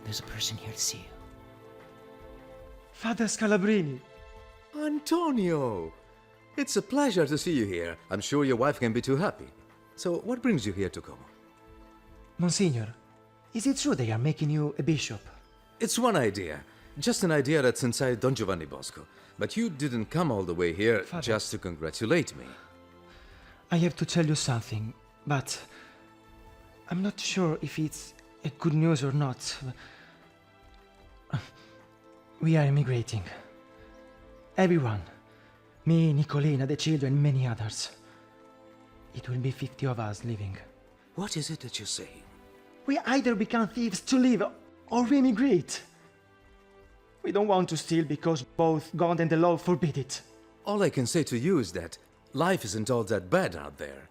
There's a person here to see you. Father Scalabrini. Antonio! It's a pleasure to see you here. I'm sure your wife can be too happy. So, what brings you here to Como? Monsignor, is it true they are making you a bishop? It's one idea. Just an idea that's inside Don Giovanni Bosco. But you didn't come all the way here Father. just to congratulate me. I have to tell you something, but I'm not sure if it's a good news or not. We are immigrating. Everyone. Me, Nicolina, the children, many others. It will be 50 of us living. What is it that you're saying? We either become thieves to live or we immigrate. We don't want to steal because both God and the law forbid it. All I can say to you is that life isn't all that bad out there.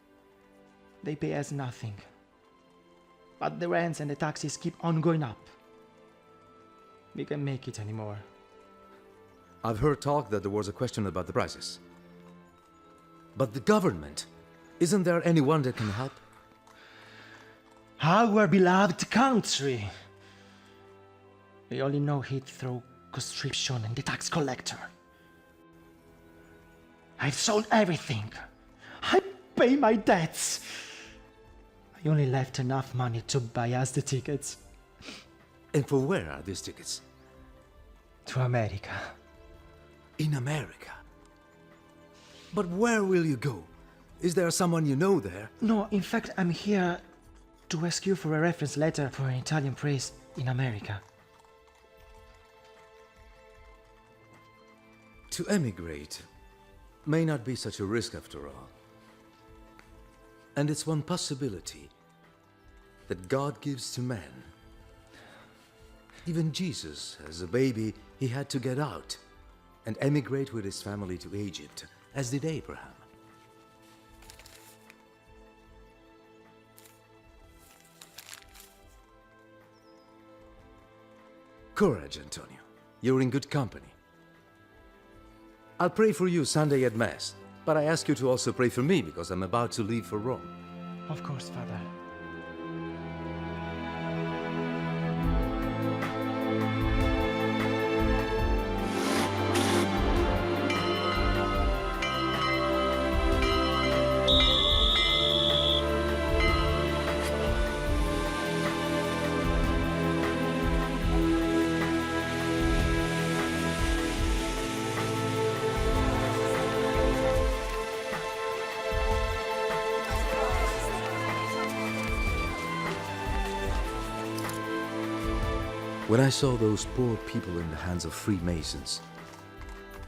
They pay us nothing. But the rents and the taxes keep on going up. We can't make it anymore. I've heard talk that there was a question about the prices. But the government, isn't there anyone that can help? Our beloved country! We only know it through conscription and the tax collector. I've sold everything. I pay my debts. I only left enough money to buy us the tickets. And for where are these tickets? To America. In America? But where will you go? Is there someone you know there? No, in fact, I'm here to ask you for a reference letter for an Italian priest in America. To emigrate may not be such a risk after all. And it's one possibility that God gives to man. Even Jesus, as a baby, he had to get out and emigrate with his family to Egypt, as did Abraham. Courage, Antonio. You're in good company. I'll pray for you Sunday at Mass, but I ask you to also pray for me because I'm about to leave for Rome. Of course, Father. When I saw those poor people in the hands of Freemasons,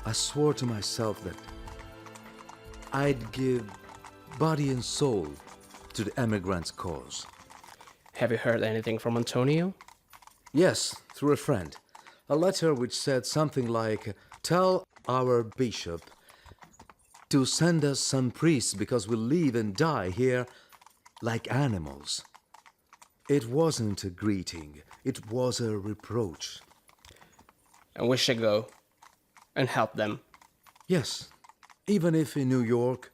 I swore to myself that I'd give body and soul to the emigrants' cause. Have you heard anything from Antonio? Yes, through a friend. A letter which said something like, "Tell our bishop to send us some priests because we'll live and die here like animals." It wasn't a greeting, it was a reproach. And we should go and help them. Yes, even if in New York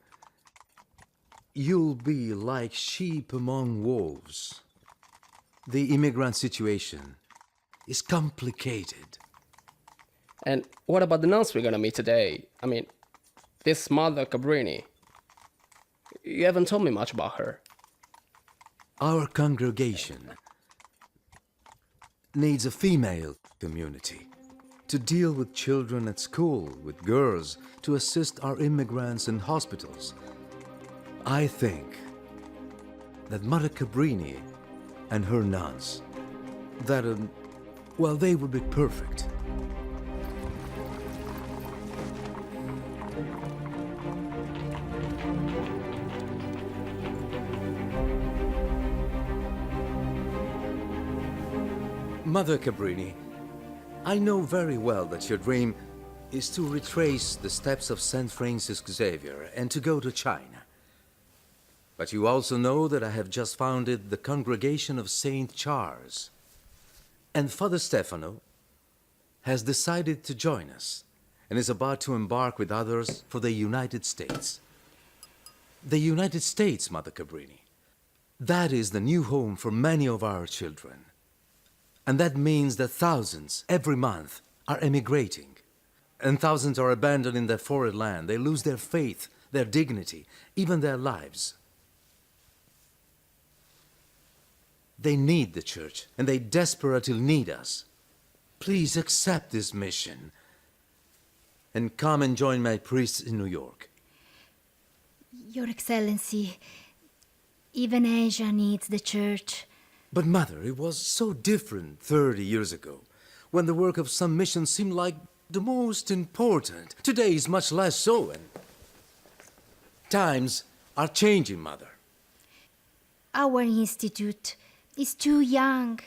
you'll be like sheep among wolves. The immigrant situation is complicated. And what about the nuns we're gonna meet today? I mean, this Mother Cabrini. You haven't told me much about her. Our congregation needs a female community to deal with children at school, with girls, to assist our immigrants in hospitals. I think that Mother Cabrini and her nuns, well, they would be perfect. Mother Cabrini, I know very well that your dream is to retrace the steps of Saint Frances Xavier and to go to China. But you also know that I have just founded the Congregation of Saint Charles. And Father Stefano has decided to join us and is about to embark with others for the United States. The United States, Mother Cabrini. That is the new home for many of our children. And that means that thousands, every month, are emigrating. And thousands are abandoned in their foreign land. They lose their faith, their dignity, even their lives. They need the church, and they desperately need us. Please accept this mission and come and join my priests in New York. Your Excellency, even Asia needs the church. But Mother, it was so different 30 years ago, when the work of some missions seemed like the most important. Today is much less so, and times are changing, Mother. Our institute is too young.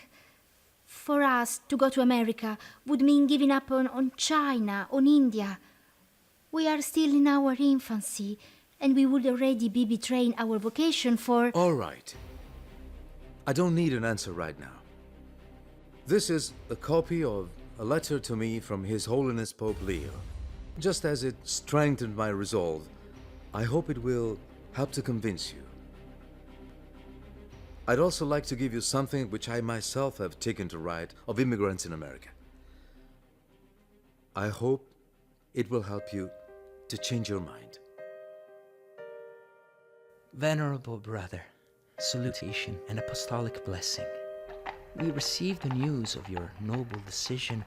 For us to go to America would mean giving up on China, on India. We are still in our infancy, and we would already be betraying our vocation for... All right. I don't need an answer right now. This is a copy of a letter to me from His Holiness Pope Leo. Just as it strengthened my resolve, I hope it will help to convince you. I'd also like to give you something which I myself have taken to write of immigrants in America. I hope it will help you to change your mind. Venerable brother, salutation and apostolic blessing. We received the news of your noble decision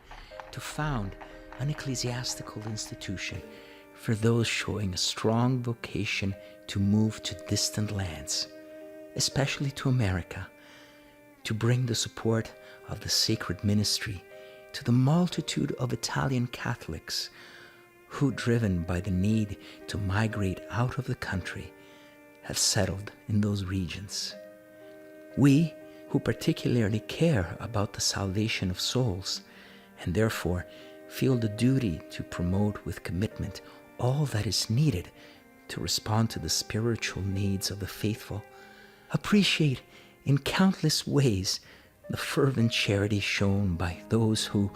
to found an ecclesiastical institution for those showing a strong vocation to move to distant lands, especially to America, to bring the support of the sacred ministry to the multitude of Italian Catholics who, driven by the need to migrate out of the country, have settled in those regions. We, who particularly care about the salvation of souls, and therefore feel the duty to promote with commitment all that is needed to respond to the spiritual needs of the faithful, appreciate in countless ways the fervent charity shown by those who,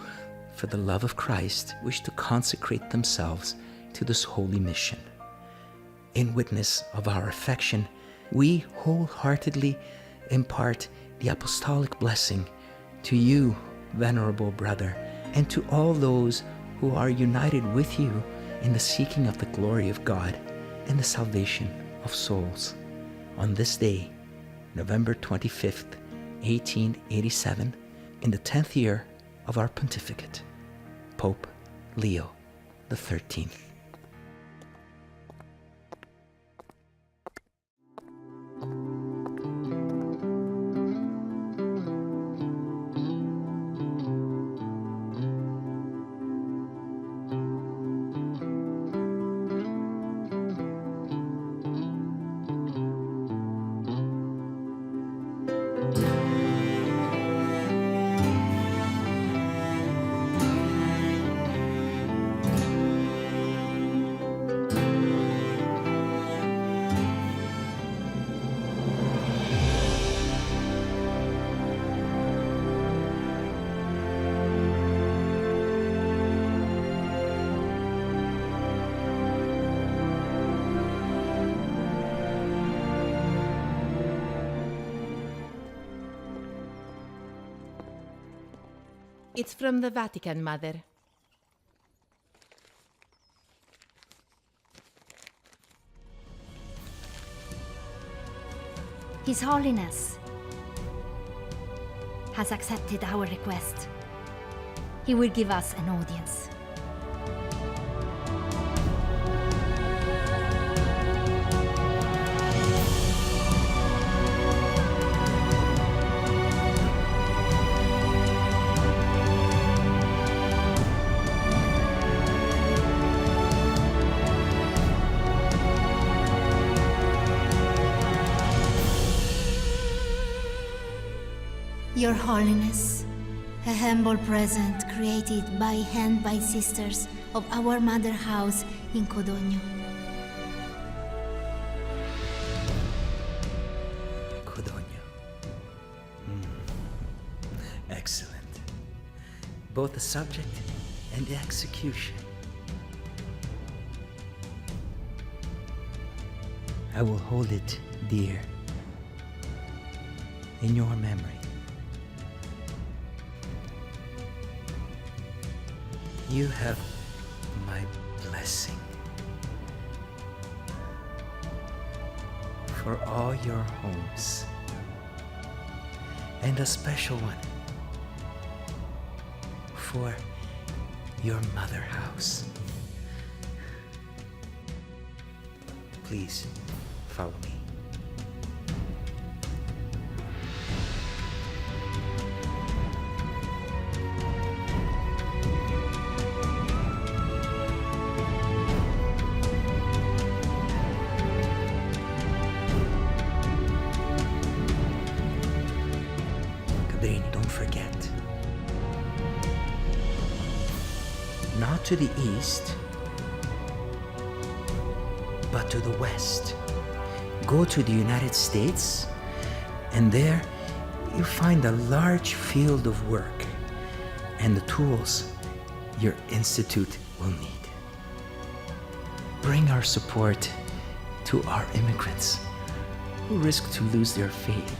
for the love of Christ, wish to consecrate themselves to this holy mission. In witness of our affection, we wholeheartedly impart the apostolic blessing to you, venerable brother, and to all those who are united with you in the seeking of the glory of God and the salvation of souls. On this day, November 25th, 1887, in the 10th year of our pontificate, Pope Leo XIII. It's from the Vatican, Mother. His Holiness has accepted our request. He will give us an audience. Your Holiness, a humble present created by hand by sisters of our mother house in Codogno. Codogno. Excellent. Both the subject and the execution. I will hold it dear in your memory. You have my blessing for all your homes, and a special one for your mother house. Please follow me. Cabrini, don't forget. Not to the east, but to the west. Go to the United States, and there you find a large field of work and the tools your institute will need. Bring our support to our immigrants who risk to lose their faith,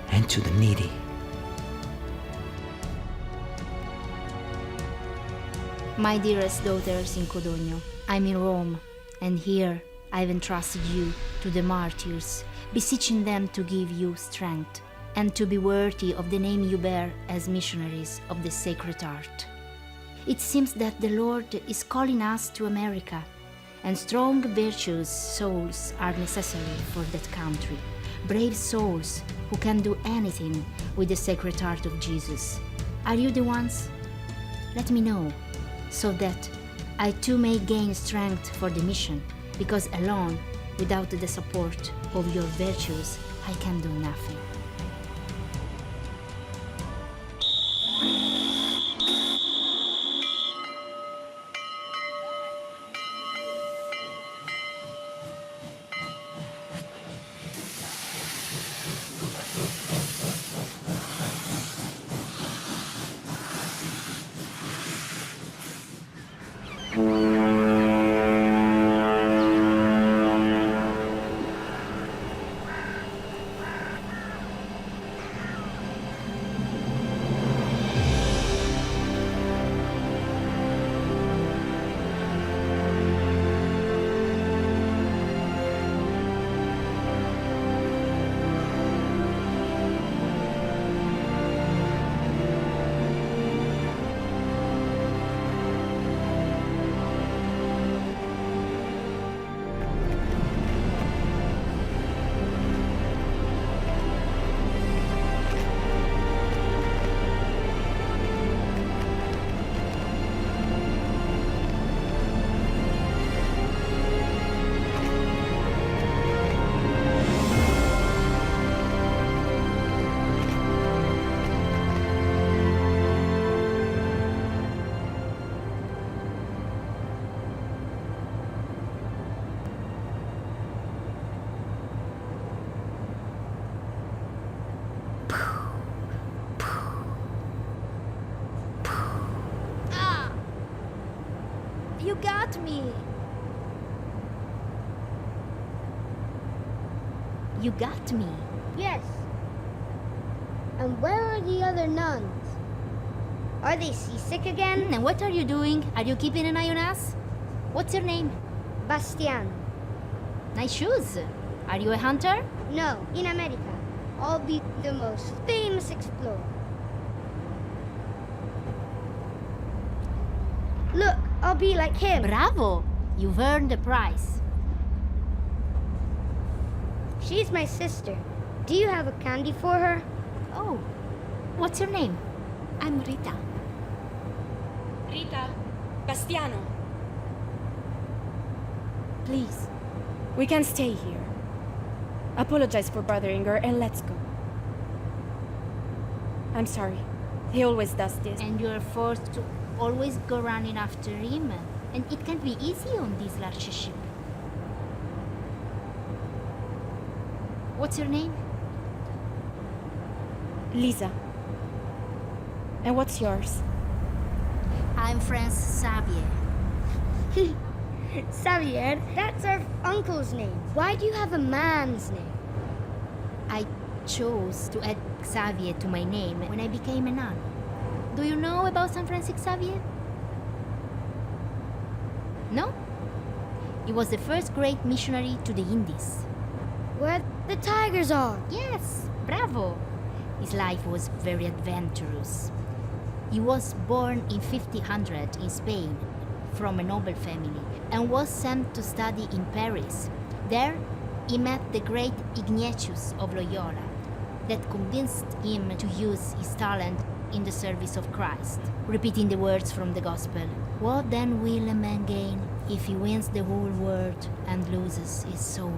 and to the needy. My dearest daughters in Codogno, I'm in Rome, and here I've entrusted you to the martyrs, beseeching them to give you strength and to be worthy of the name you bear as missionaries of the Sacred Heart. It seems that the Lord is calling us to America, and strong, virtuous souls are necessary for that country. Brave souls who can do anything with the Sacred Heart of Jesus. Are you the ones? Let me know, so that I too may gain strength for the mission, because alone, without the support of your virtues, I can do nothing. You got me! You got me. Yes. And where are the other nuns? Are they seasick again? And what are you doing? Are you keeping an eye on us? What's your name? Bastian. Nice shoes. Are you a hunter? No, in America. I'll be the most famous explorer. Look, I'll be like him. Bravo! You've earned the prize. She's my sister. Do you have a candy for her? Oh, what's your name? I'm Rita. Rita, Bastiano, Please, we can stay here. Apologize for bothering her and let's go. I'm sorry. He always does this. And you're forced to always go running after him. And it can't be easy on this large ship. What's your name? Lisa. And what's yours? I'm Frances Xavier. Xavier, that's our uncle's name. Why do you have a man's name? I chose to add Xavier to my name when I became a nun. Do you know about Saint Frances Xavier? No? He was the first great missionary to the Indies. Where the tigers are. Yes, bravo! His life was very adventurous. He was born in 1500 in Spain from a noble family and was sent to study in Paris. There, he met the great Ignatius of Loyola that convinced him to use his talent in the service of Christ, repeating the words from the Gospel. What then will a man gain if he wins the whole world and loses his soul?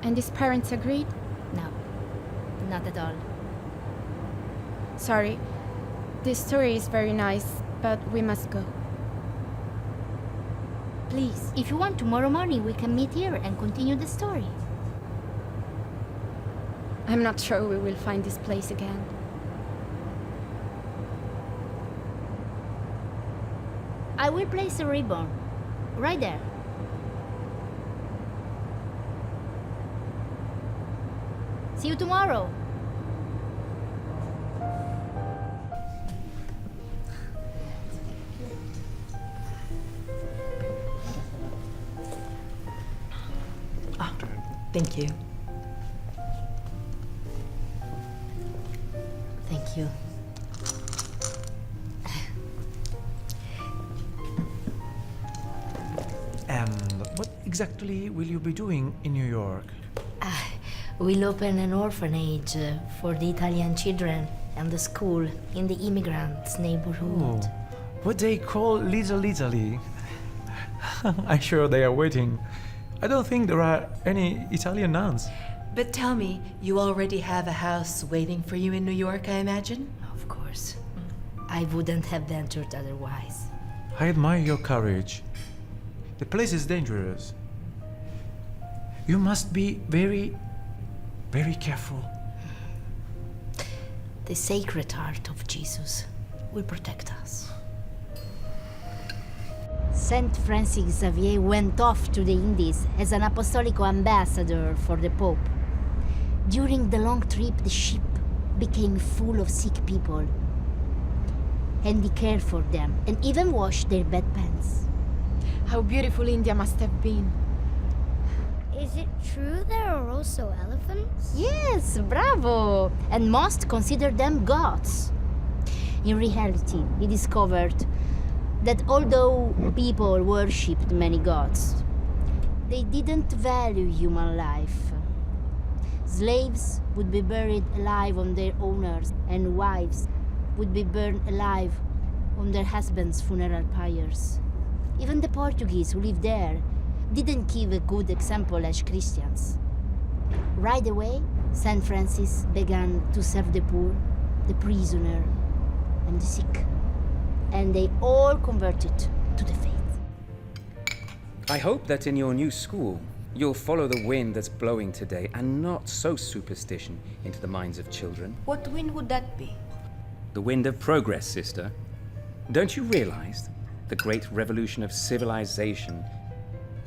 And his parents agreed? No, not at all. Sorry. This story is very nice, but we must go. Please, if you want, tomorrow morning we can meet here and continue the story. I'm not sure we will find this place again. I will place a ribbon right there. See you tomorrow. Thank you. Thank you. What exactly will you be doing in New York? We'll open an orphanage for the Italian children and the school in the immigrants' neighborhood. Oh, what they call Little Italy. I'm sure they are waiting. I don't think there are any Italian nuns. But tell me, you already have a house waiting for you in New York, I imagine? Of course. I wouldn't have ventured otherwise. I admire your courage. The place is dangerous. You must be very, very careful. The Sacred Heart of Jesus will protect us. Saint Frances Xavier went off to the Indies as an apostolic ambassador for the Pope. During the long trip, the ship became full of sick people, and he cared for them and even washed their bedpans. How beautiful India must have been. Is it true there are also elephants? Yes, bravo! And most consider them gods. In reality, he discovered that although people worshipped many gods, they didn't value human life. Slaves would be buried alive on their owners, and wives would be burned alive on their husbands' funeral pyres. Even the Portuguese who lived there didn't give a good example as Christians. Right away, Saint Francis began to serve the poor, the prisoner, and the sick. And they all converted to the faith. I hope that in your new school, you'll follow the wind that's blowing today and not sow superstition into the minds of children. What wind would that be? The wind of progress, sister. Don't you realize the great revolution of civilization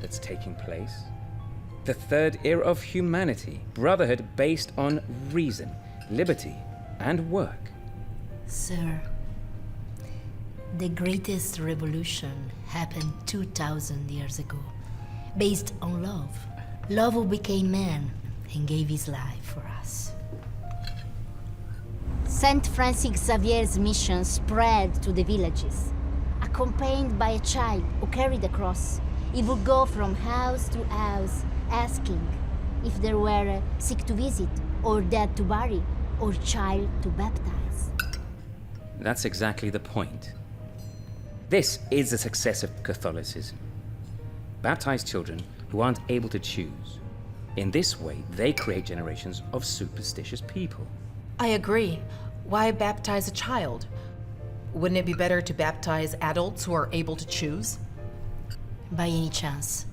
that's taking place? The third era of humanity, brotherhood based on reason, liberty, and work. Sir, the greatest revolution happened 2,000 years ago, based on love. Love who became man and gave his life for us. Saint Frances Xavier's mission spread to the villages. Accompanied by a child who carried a cross, he would go from house to house asking if there were sick to visit, or dead to bury, or child to baptize. That's exactly the point. This is the success of Catholicism. Baptized children who aren't able to choose. In this way, they create generations of superstitious people. I agree. Why baptize a child? Wouldn't it be better to baptize adults who are able to choose? By any chance,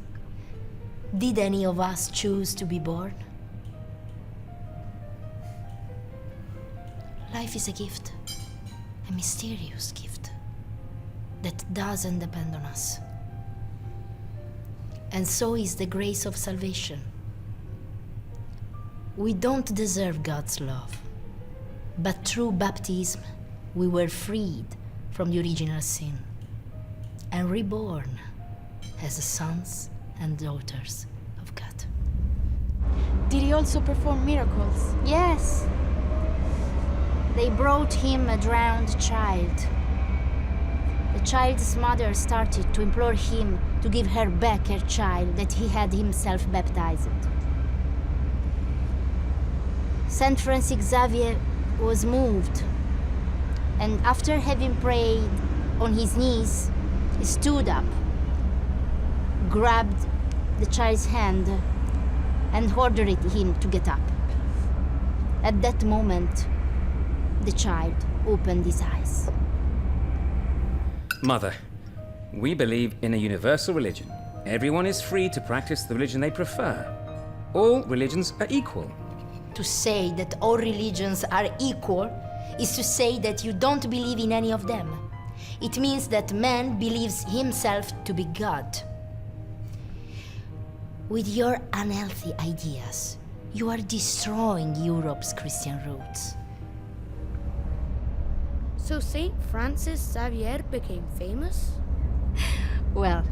did any of us choose to be born? Life is a gift, a mysterious gift that doesn't depend on us. And so is the grace of salvation. We don't deserve God's love, but through baptism, we were freed from the original sin and reborn as sons and daughters of God. Did he also perform miracles? Yes. They brought him a drowned child. The child's mother started to implore him to give her back her child that he had himself baptized. Saint Frances Xavier was moved, and after having prayed on his knees, he stood up, grabbed the child's hand, and ordered him to get up. At that moment, the child opened his eyes. Mother, we believe in a universal religion. Everyone is free to practice the religion they prefer. All religions are equal. To say that all religions are equal is to say that you don't believe in any of them. It means that man believes himself to be God. With your unhealthy ideas, you are destroying Europe's Christian roots. So Saint Frances Xavier became famous? Well,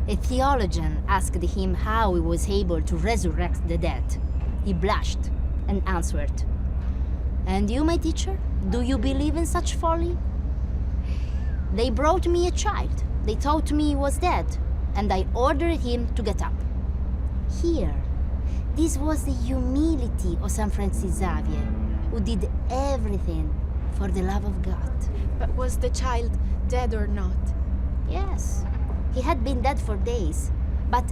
a theologian asked him how he was able to resurrect the dead. He blushed and answered, "And you, my teacher, do you believe in such folly? They brought me a child. They thought me he was dead, and I ordered him to get up." Here, this was the humility of Saint Frances Xavier, who did everything for the love of God. But was the child dead or not? Yes, he had been dead for days, but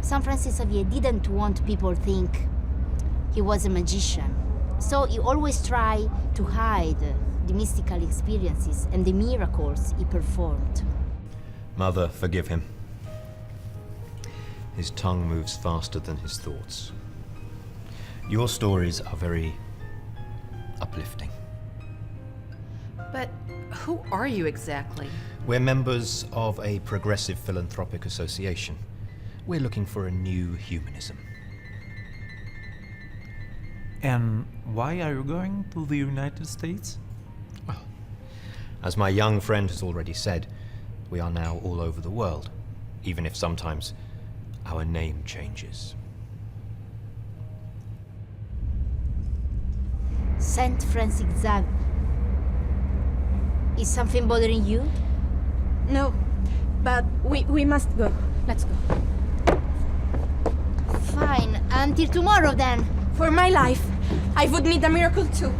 Saint Frances Xavier didn't want people to think he was a magician. So he always tried to hide the mystical experiences and the miracles he performed. Mother, forgive him. His tongue moves faster than his thoughts. Your stories are very uplifting. But who are you exactly? We're members of a progressive philanthropic association. We're looking for a new humanism. And why are you going to the United States? Well, as my young friend has already said, we are now all over the world, even if sometimes our name changes. Saint Frances Xavier. Is something bothering you? No, but we must go. Let's go. Fine, until tomorrow then. For my life, I would need a miracle too.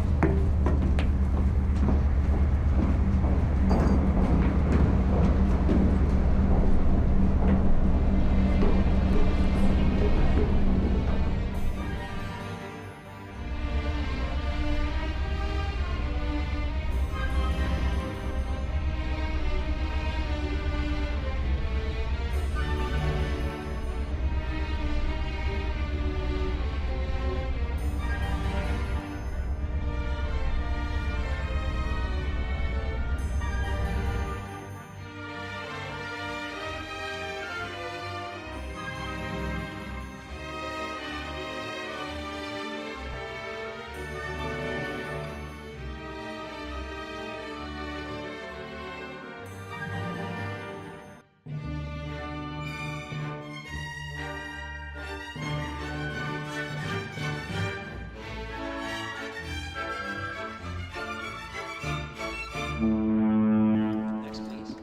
Next, please.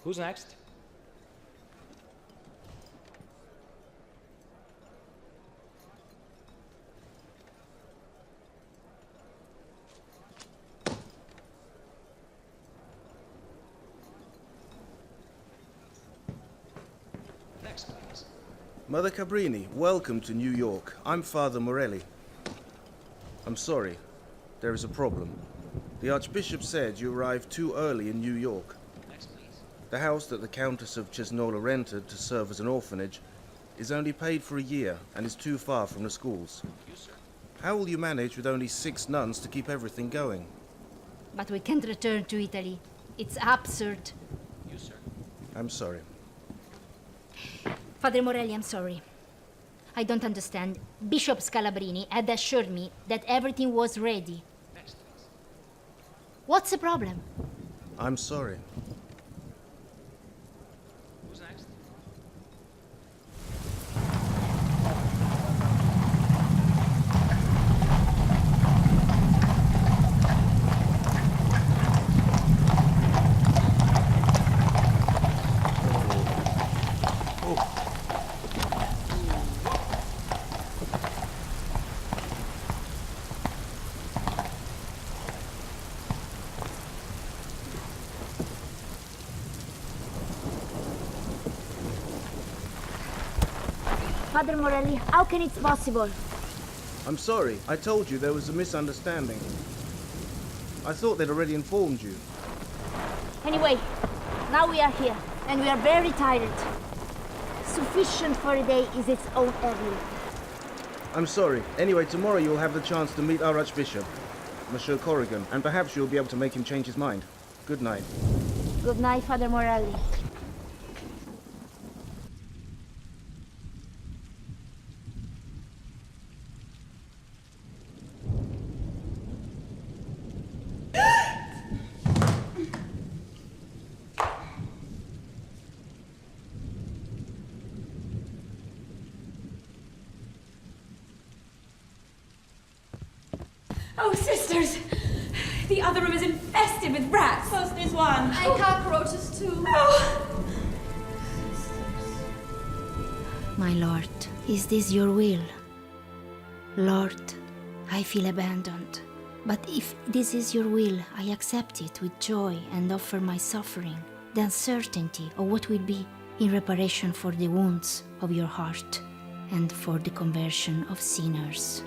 Who's next? Next, please. Mother Cabrini, welcome to New York. I'm Father Morelli. I'm sorry. There is a problem. The Archbishop said you arrived too early in New York. Next, please. The house that the Countess of Cesnola rented to serve as an orphanage is only paid for a year and is too far from the schools. You, sir. How will you manage with only 6 nuns to keep everything going? But we can't return to Italy. It's absurd. You, sir. I'm sorry. Father Morelli, I'm sorry. I don't understand. Bishop Scalabrini had assured me that everything was ready. Next, please. What's the problem? I'm sorry. Father Morelli, how can it possible? I'm sorry. I told you there was a misunderstanding. I thought they'd already informed you. Anyway, now we are here, and we are very tired. Sufficient for a day is its own evil. I'm sorry. Anyway, tomorrow you'll have the chance to meet our Archbishop, Monsieur Corrigan, and perhaps you'll be able to make him change his mind. Good night. Good night, Father Morelli. Oh, sisters! The other room is infested with rats. First there's one. And cockroaches, too. Oh. My Lord, is this your will? Lord, I feel abandoned. But if this is your will, I accept it with joy and offer my suffering, the uncertainty of what will be in reparation for the wounds of your heart and for the conversion of sinners.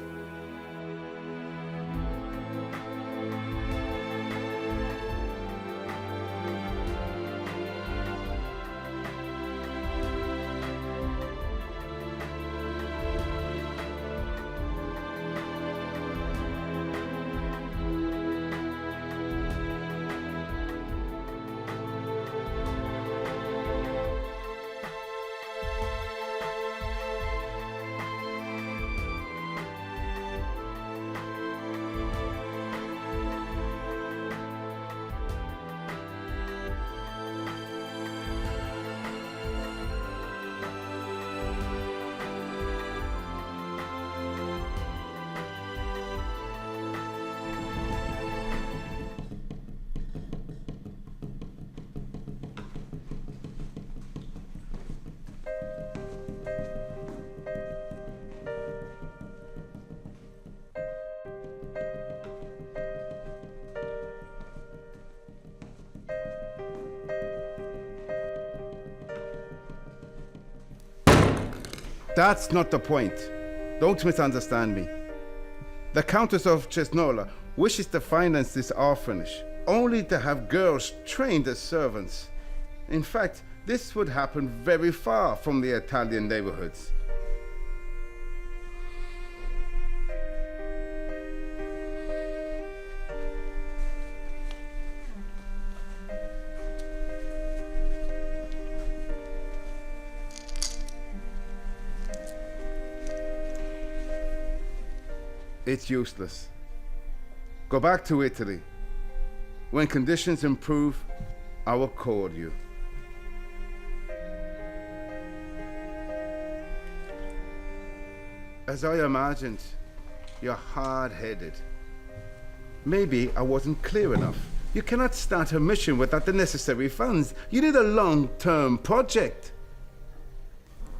That's not the point. Don't misunderstand me. The Countess of Cesnola wishes to finance this orphanage, only to have girls trained as servants. In fact, this would happen very far from the Italian neighborhoods. It's useless. Go back to Italy. When conditions improve, I will call you. As I imagined, you're hard-headed. Maybe I wasn't clear enough. You cannot start a mission without the necessary funds. You need a long-term project.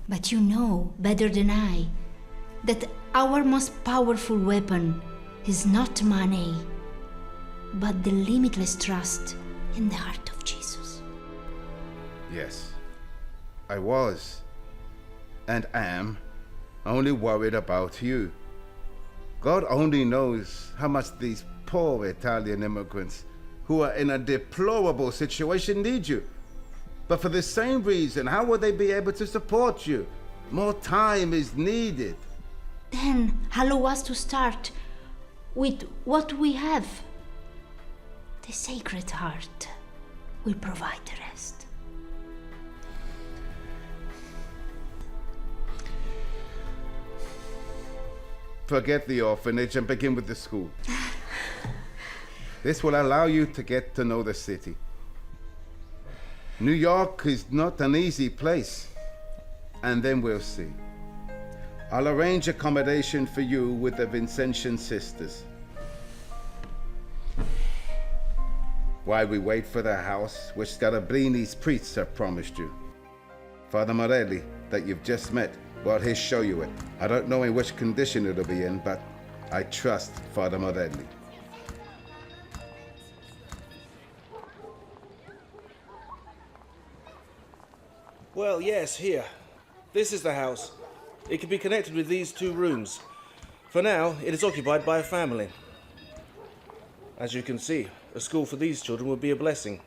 But you know better than I that our most powerful weapon is not money, but the limitless trust in the heart of Jesus. Yes, I was, and am, only worried about you. God only knows how much these poor Italian immigrants who are in a deplorable situation need you. But for the same reason, how will they be able to support you? More time is needed. Then allow us to start with what we have. The Sacred Heart will provide the rest. Forget the orphanage and begin with the school. This will allow you to get to know the city. New York is not an easy place, and then we'll see. I'll arrange accommodation for you with the Vincentian sisters. While we wait for the house which Cabrini priests have promised you. Father Morelli, that you've just met, well, he'll show you it. I don't know in which condition it'll be in, but I trust Father Morelli. Well, yes, here. This is the house. It can be connected with these 2 rooms. For now, it is occupied by a family. As you can see, a school for these children would be a blessing.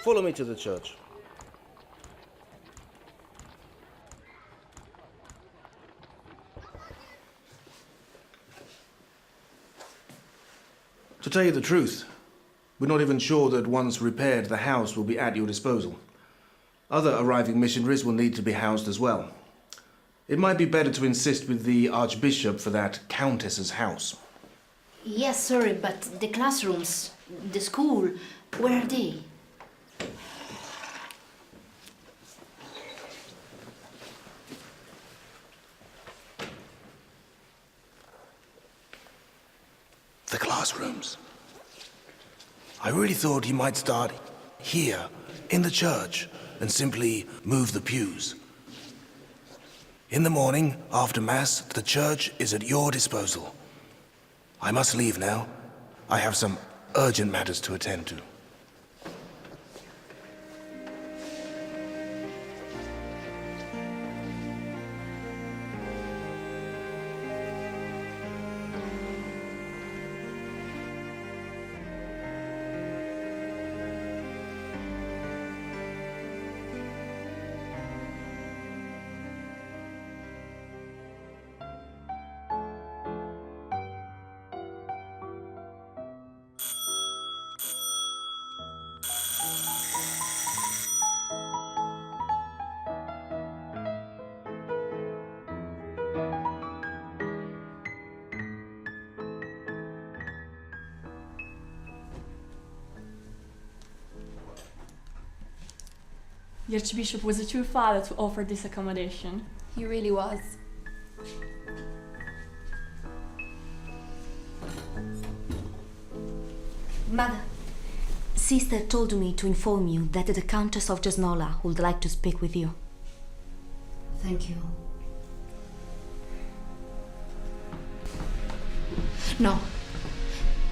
Follow me to the church. To tell you the truth, we're not even sure that once repaired, the house will be at your disposal. Other arriving missionaries will need to be housed as well. It might be better to insist with the Archbishop for that Countess's house. Yes, sorry, but the classrooms, the school, where are they? The classrooms. I really thought you might start here, in the church, and simply move the pews. In the morning, after Mass, the church is at your disposal. I must leave now. I have some urgent matters to attend to. The Archbishop was a true father to offer this accommodation. He really was. Mother, Sister told me to inform you that the Countess of Jasnola would like to speak with you. Thank you. No.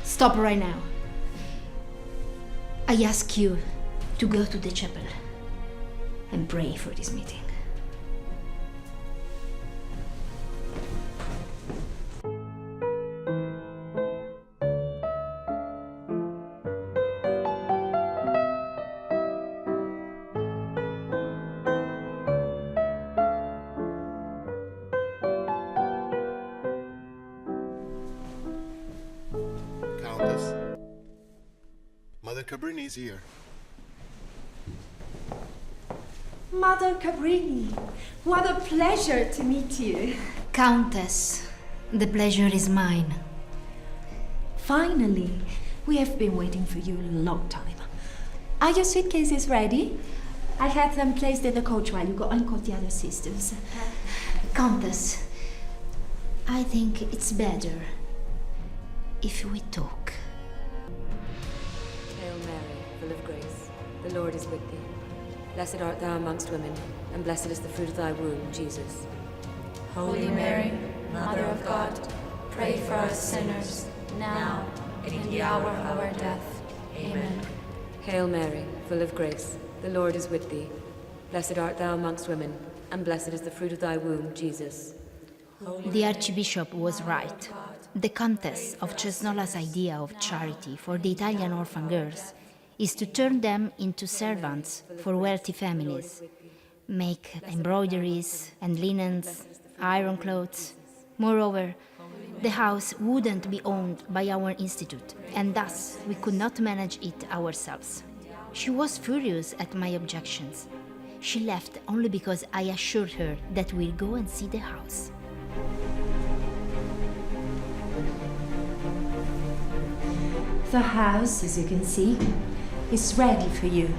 Stop right now. I ask you to go to the chapel and pray for this meeting. Countess, Mother Cabrini is here. Mother Cabrini, what a pleasure to meet you. Countess, the pleasure is mine. Finally, we have been waiting for you a long time. Are your suitcases ready? I had them placed in the coach while you go and call the other sisters. Countess, I think it's better if we talk. Hail Mary, full of grace, the Lord is with thee. Blessed art thou amongst women, and blessed is the fruit of thy womb, Jesus. Holy Mary, Mother of God, pray for us sinners, now and in the hour of our death. Amen. Hail Mary, full of grace, the Lord is with thee. Blessed art thou amongst women, and blessed is the fruit of thy womb, Jesus. The Archbishop was right. The Countess of Cesnola's idea of charity for the Italian orphan girls is to turn them into servants for wealthy families, make embroideries and linens, iron clothes. Moreover, the house wouldn't be owned by our institute, and thus we could not manage it ourselves. She was furious at my objections. She left only because I assured her that we'll go and see the house. The house, as you can see, is ready for you.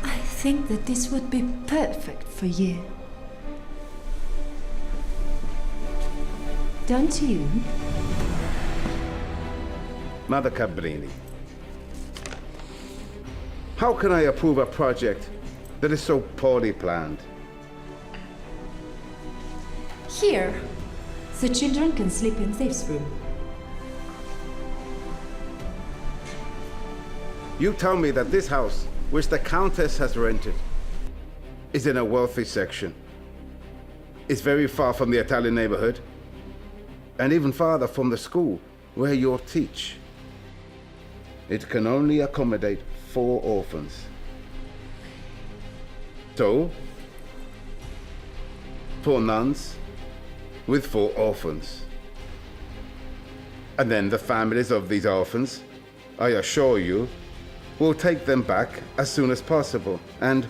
I think that this would be perfect for you. Don't you? Mother Cabrini, how can I approve a project that is so poorly planned? Here, the children can sleep in this room. You tell me that this house, which the Countess has rented, is in a wealthy section. It's very far from the Italian neighborhood, and even farther from the school where you'll teach. It can only accommodate 4 orphans. So, 4 nuns with 4 orphans. And then the families of these orphans, I assure you, will take them back as soon as possible and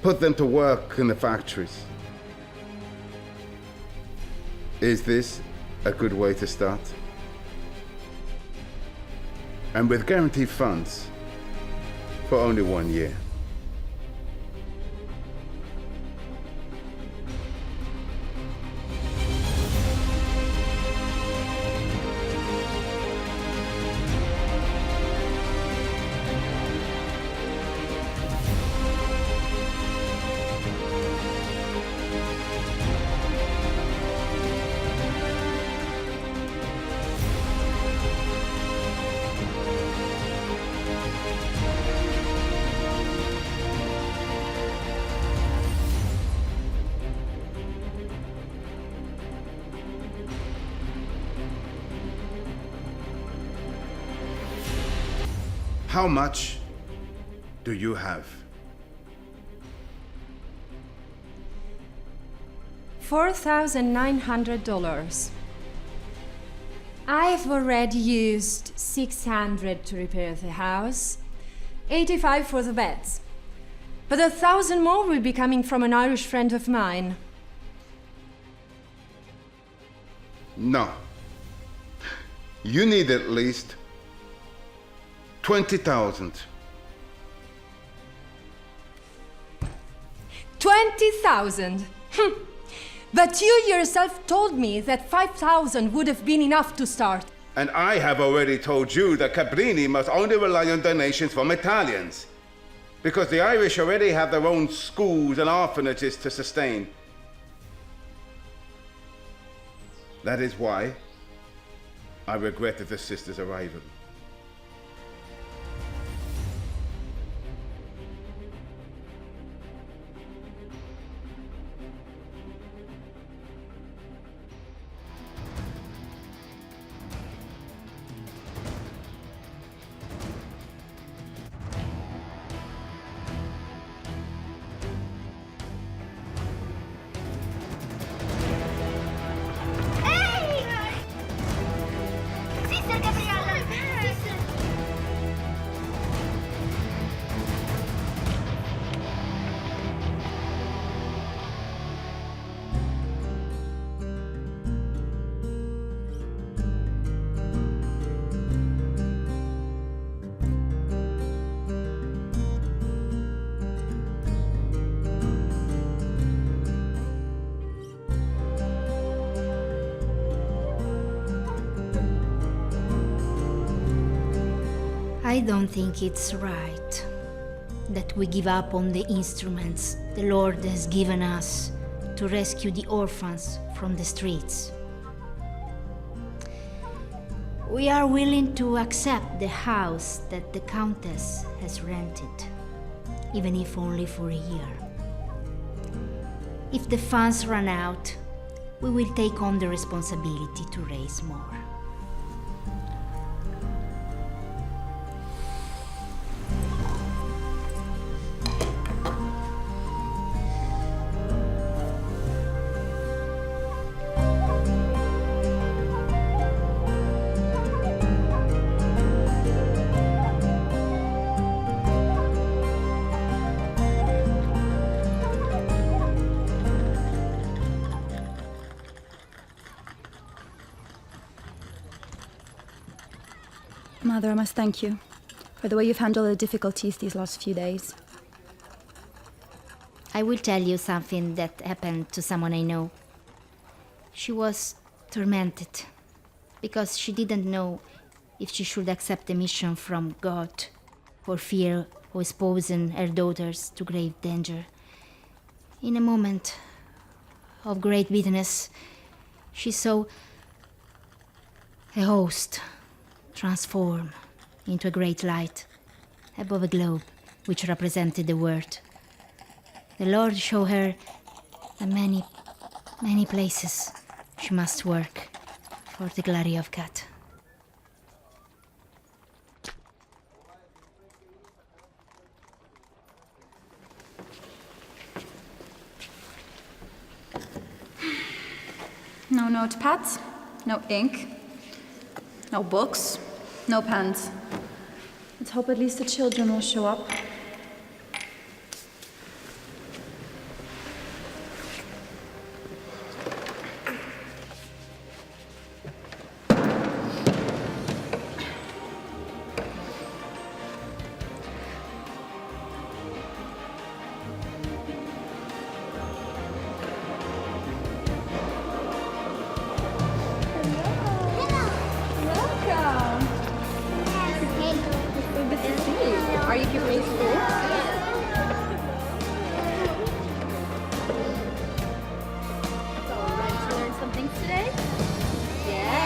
put them to work in the factories. Is this a good way to start? And with guaranteed funds for only 1 year. How much do you have? $4,900. I've already used $600 to repair the house, $85 for the beds. But $1,000 more will be coming from an Irish friend of mine. No. You need at least 20,000. 20,000. But you yourself told me that 5,000 would have been enough to start. And I have already told you that Cabrini must only rely on donations from Italians, because the Irish already have their own schools and orphanages to sustain. That is why I regretted the sister's arrival. I don't think it's right that we give up on the instruments the Lord has given us to rescue the orphans from the streets. We are willing to accept the house that the Countess has rented, even if only for a year. If the funds run out, we will take on the responsibility to raise more. Mother, I must thank you for the way you've handled the difficulties these last few days. I will tell you something that happened to someone I know. She was tormented because she didn't know if she should accept the mission from God for fear of exposing her daughters to grave danger. In a moment of great bitterness, she saw a host transform into a great light above a globe which represented the world. The Lord showed her the many, many places she must work for the glory of God. No notepads, no ink, no books, no pens. Let's hope at least the children will show up. Are you keeping school? So, ready to learn some things today? Yes!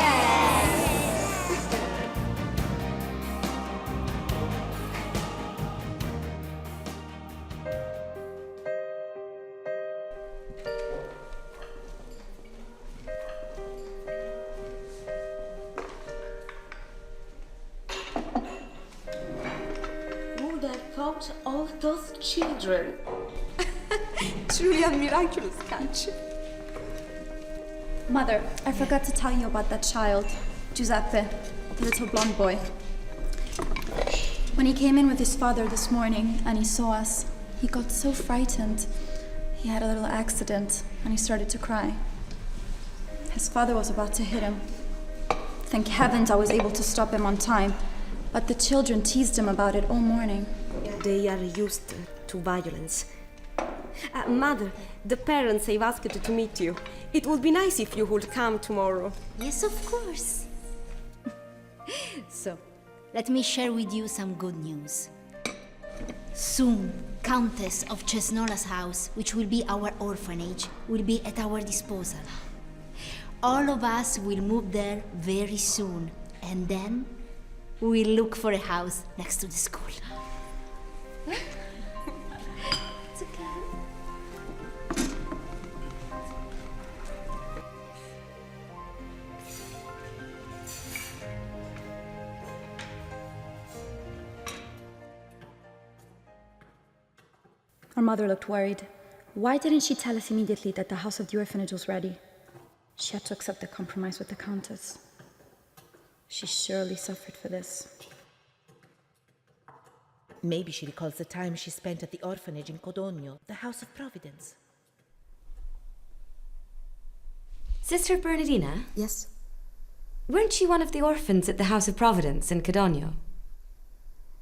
Thought of those children. Truly a miraculous catch. Mother, I forgot to tell you about that child, Giuseppe, the little blonde boy. When he came in with his father this morning and he saw us, he got so frightened. He had a little accident and he started to cry. His father was about to hit him. Thank heavens I was able to stop him on time, but the children teased him about it all morning. They are used to violence. Mother, the parents have asked to meet you. It would be nice if you would come tomorrow. Yes, of course. So, let me share with you some good news. Soon, Countess of Cesnola's house, which will be our orphanage, will be at our disposal. All of us will move there very soon, and then we'll look for a house next to the school. It's okay. Our mother looked worried. Why didn't she tell us immediately that the house of the orphanage was ready? She had to accept the compromise with the Countess. She surely suffered for this. Maybe she recalls the time she spent at the orphanage in Codogno, the House of Providence. Sister Bernardina? Yes? Weren't you one of the orphans at the House of Providence in Codogno?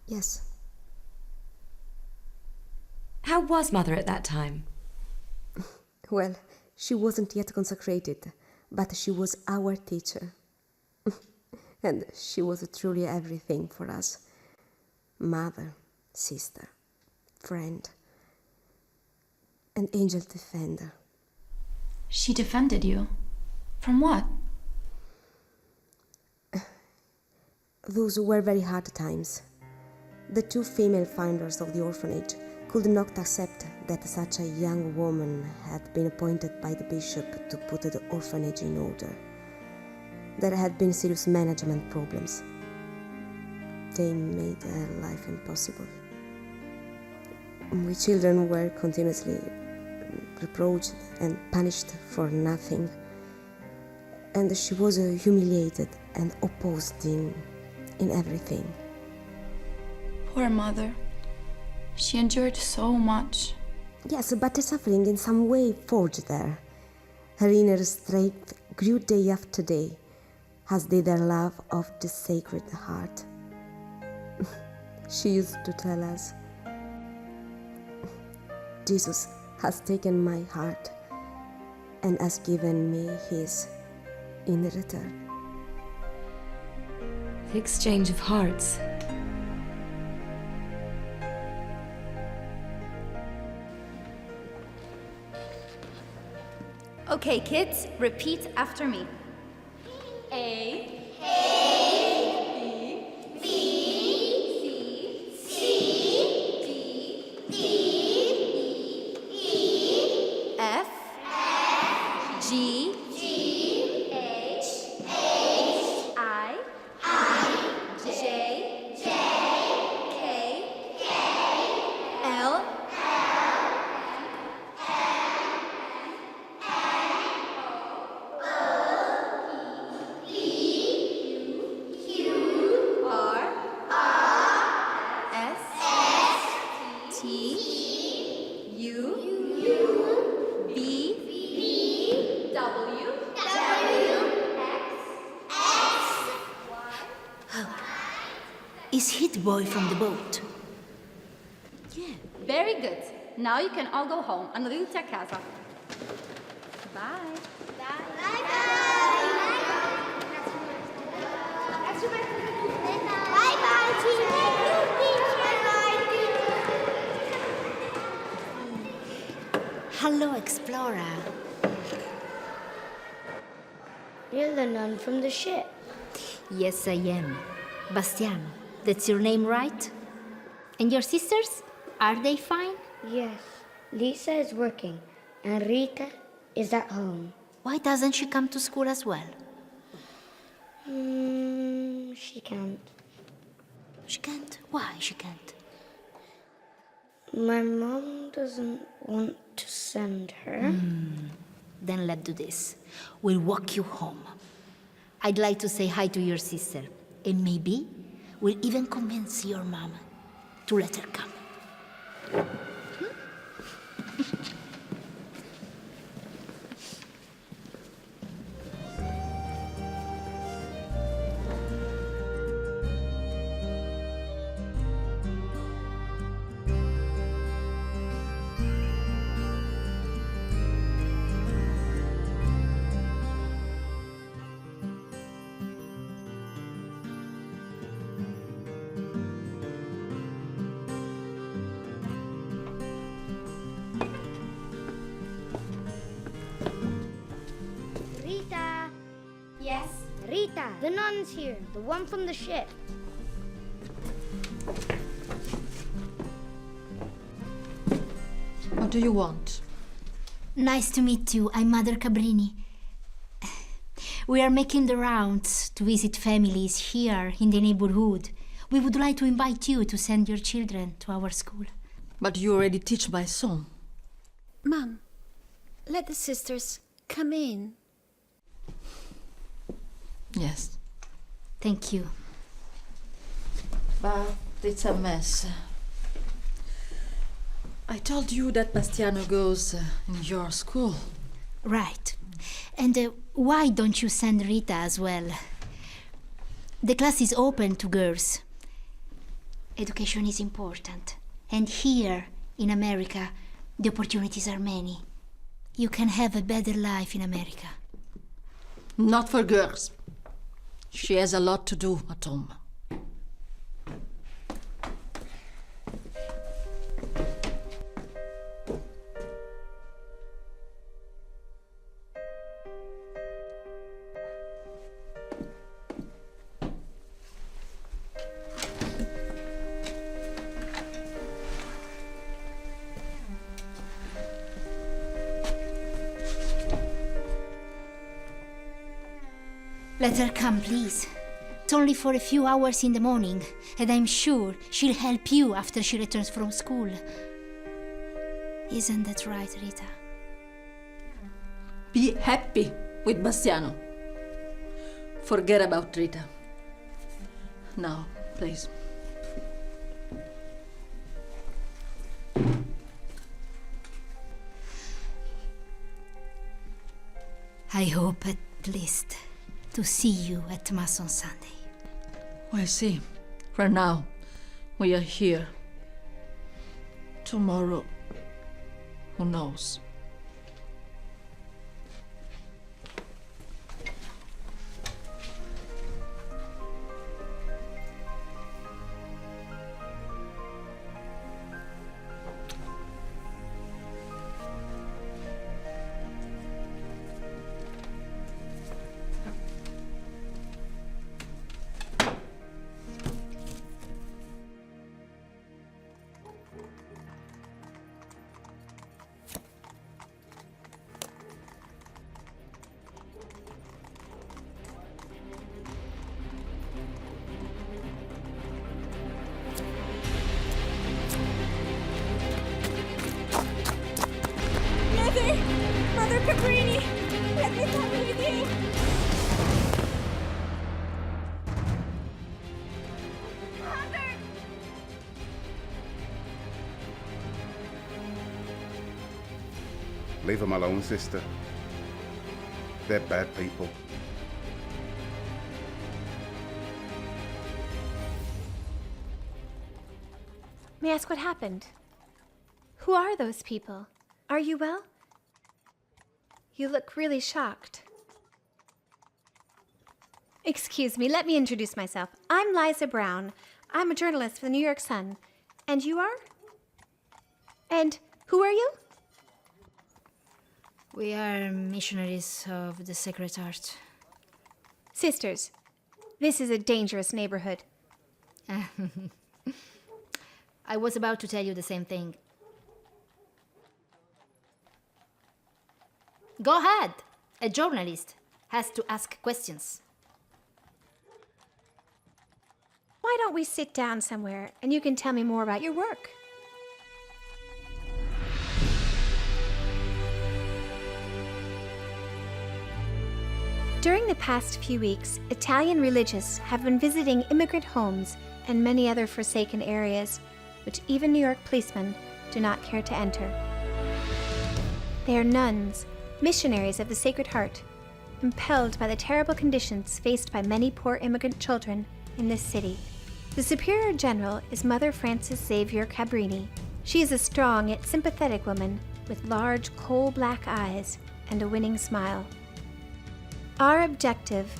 Yes. How was Mother at that time? Well, she wasn't yet consecrated, but she was our teacher. And she was truly everything for us. Mother, sister, friend, and angel defender. She defended you? From what? Those were very hard times. The two female founders of the orphanage could not accept that such a young woman had been appointed by the bishop to put the orphanage in order. There had been serious management problems. They made her life impossible. We children were continuously reproached and punished for nothing. And she was humiliated and opposed in everything. Poor Mother. She endured so much. Yes, but the suffering in some way forged her. Her inner strength grew day after day, as did her love of the Sacred Heart. She used to tell us, Jesus has taken my heart and has given me his in return. The exchange of hearts. Okay, kids, repeat after me. A. F. G. H. I. J. K. L. Is he the boy from the boat? Yeah. Very good. Now you can all go home. Andrete a casa. Bye. Hello, explorer. You're the nun from the ship. Yes, I am. Bastiano, that's your name, right? And your sisters? Are they fine? Yes. Lisa is working, and Rita is at home. Why doesn't she come to school as well? She can't. She can't? Why she can't? My mom doesn't want to send her. Then let's do this. We'll walk you home. I'd like to say hi to your sister. And maybe we'll even convince your mom to let her come. Rita! Yes? Rita, the nun's here, the one from the ship. What do you want? Nice to meet you. I'm Mother Cabrini. We are making the rounds to visit families here in the neighborhood. We would like to invite you to send your children to our school. But you already teach my son. Mom, let the sisters come in. Yes. Thank you. But it's a mess. I told you that Bastiano goes in your school. Right. And why don't you send Rita as well? The class is open to girls. Education is important. And here, in America, the opportunities are many. You can have a better life in America. Not for girls. She has a lot to do at home. Let her come, please. It's only for a few hours in the morning, and I'm sure she'll help you after she returns from school. Isn't that right, Rita? Be happy with Bastiano. Forget about Rita. Now, please. I hope at least to see you at Mass on Sunday. We'll see. For now, We are here. Tomorrow, who knows? Mother Cabrini! Let me come with you! Mother! Leave them alone, sister. They're bad people. May I ask what happened? Who are those people? Are you well? You look really shocked. Excuse me, let me introduce myself. I'm Liza Brown. I'm a journalist for the New York Sun. And you are? And who are you? We are missionaries of the Sacred Heart. Sisters, this is a dangerous neighborhood. I was about to tell you the same thing. Go ahead. A journalist has to ask questions. Why don't we sit down somewhere and you can tell me more about your work? During the past few weeks, Italian religious have been visiting immigrant homes and many other forsaken areas, which even New York policemen do not care to enter. They are nuns, missionaries of the Sacred Heart, impelled by the terrible conditions faced by many poor immigrant children in this city. The Superior General is Mother Frances Xavier Cabrini. She is a strong yet sympathetic woman with large, coal-black eyes and a winning smile. Our objective,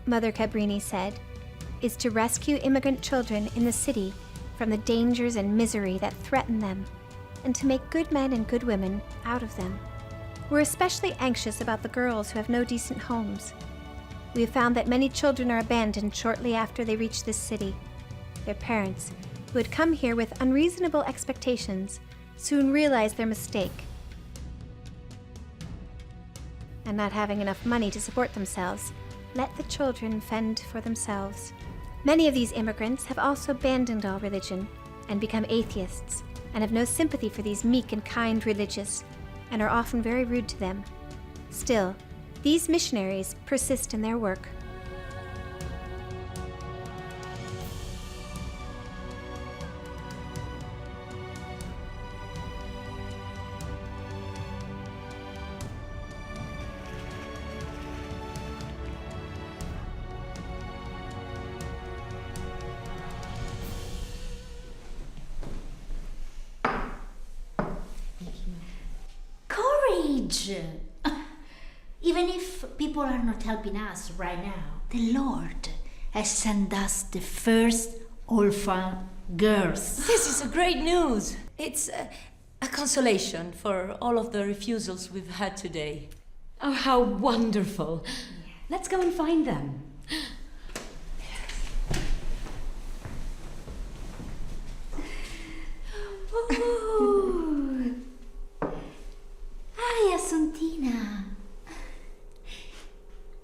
Mother Cabrini said, is to rescue immigrant children in the city from the dangers and misery that threaten them, and to make good men and good women out of them. We're especially anxious about the girls who have no decent homes. We have found that many children are abandoned shortly after they reach this city. Their parents, who had come here with unreasonable expectations, soon realize their mistake. And not having enough money to support themselves, let the children fend for themselves. Many of these immigrants have also abandoned all religion and become atheists, and have no sympathy for these meek and kind religious, and are often very rude to them. Still, these missionaries persist in their work. Courage! Even if people are not helping us right now, the Lord has sent us the first orphan girls. This is a great news. It's a consolation for all of the refusals we've had today. Oh, how wonderful. Let's go and find them. Oh. Hi, Assuntina.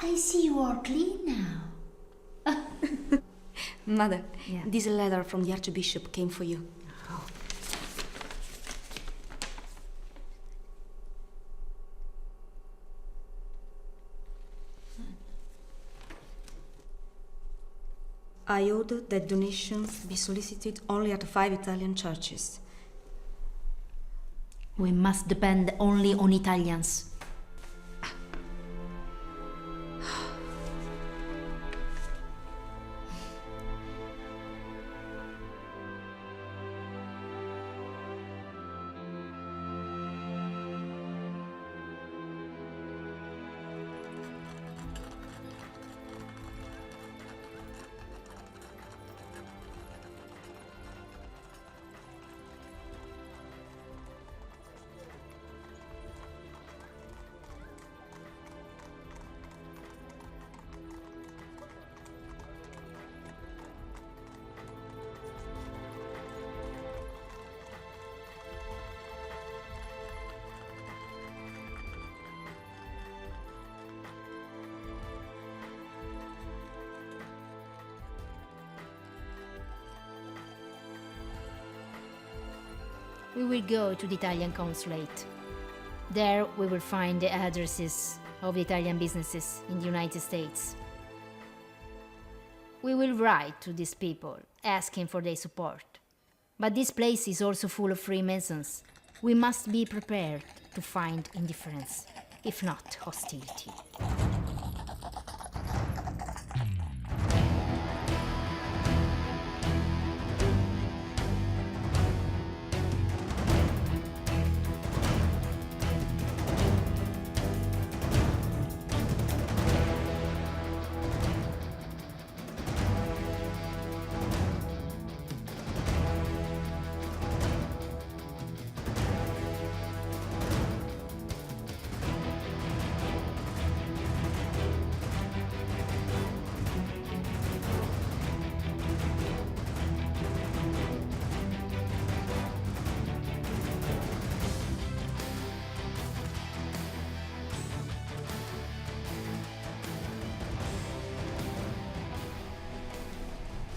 I see you are clean now. Mother, this letter from the Archbishop came for you. I order that donations be solicited only at 5 Italian churches. We must depend only on Italians. we will go to the Italian consulate. There we will find the addresses of Italian businesses in the United States. We will write to these people, asking for their support. But this place is also full of Freemasons. We must be prepared to find indifference, if not hostility.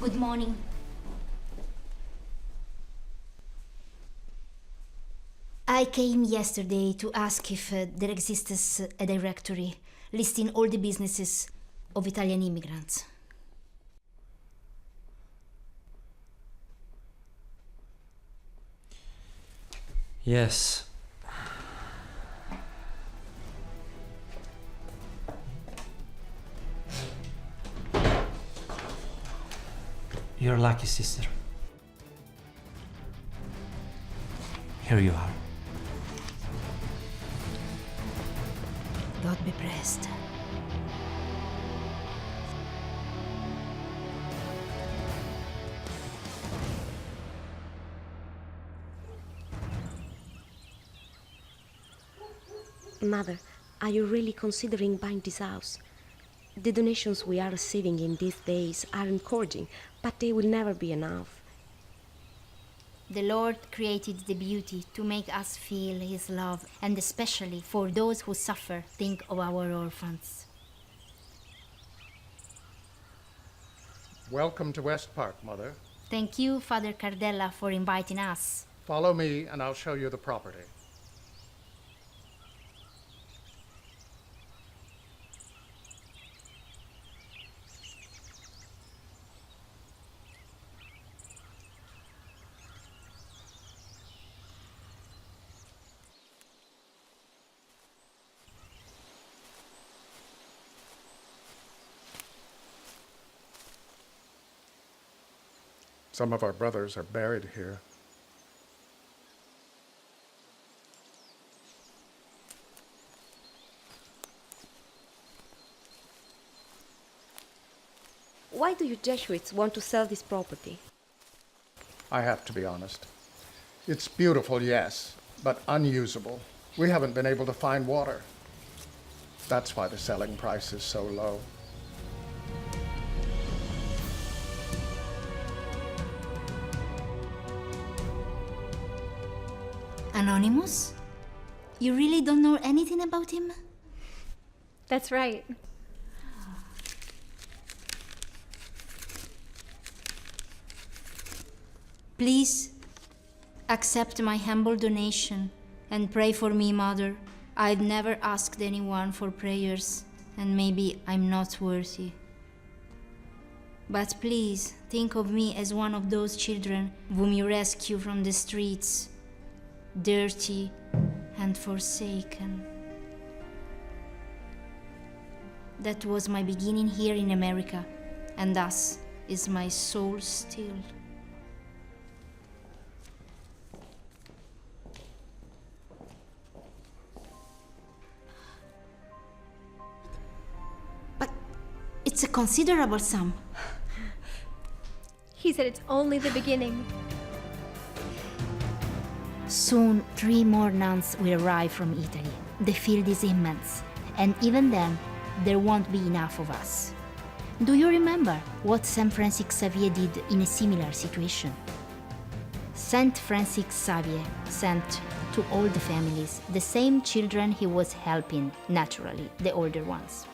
Good morning. I came yesterday to ask if there exists a directory listing all the businesses of Italian immigrants. Yes. You're lucky, sister. Here you are. God be praised. Mother, are you really considering buying this house? The donations we are receiving in these days are encouraging, but they will never be enough. The Lord created the beauty to make us feel His love, and especially for those who suffer, think of our orphans. Welcome to West Park, Mother. Thank you, Father Cardella, for inviting us. Follow me and I'll show you the property. Some of our brothers are buried here. Why do you Jesuits want to sell this property? I have to be honest. It's beautiful, yes, but unusable. We haven't been able to find water. That's why the selling price is so low. Anonymous? You really don't know anything about him? That's right. Please accept my humble donation and pray for me, Mother. I've never asked anyone for prayers, and maybe I'm not worthy. But please think of me as one of those children whom you rescue from the streets, dirty and forsaken. That was my beginning here in America, and thus is my soul still. But it's a considerable sum. He said it's only the beginning. Soon 3 more nuns will arrive from Italy. The field is immense, and even then, there won't be enough of us. Do you remember what Saint Frances Xavier did in a similar situation? Saint Frances Xavier sent to all the families the same children he was helping, naturally, the older ones.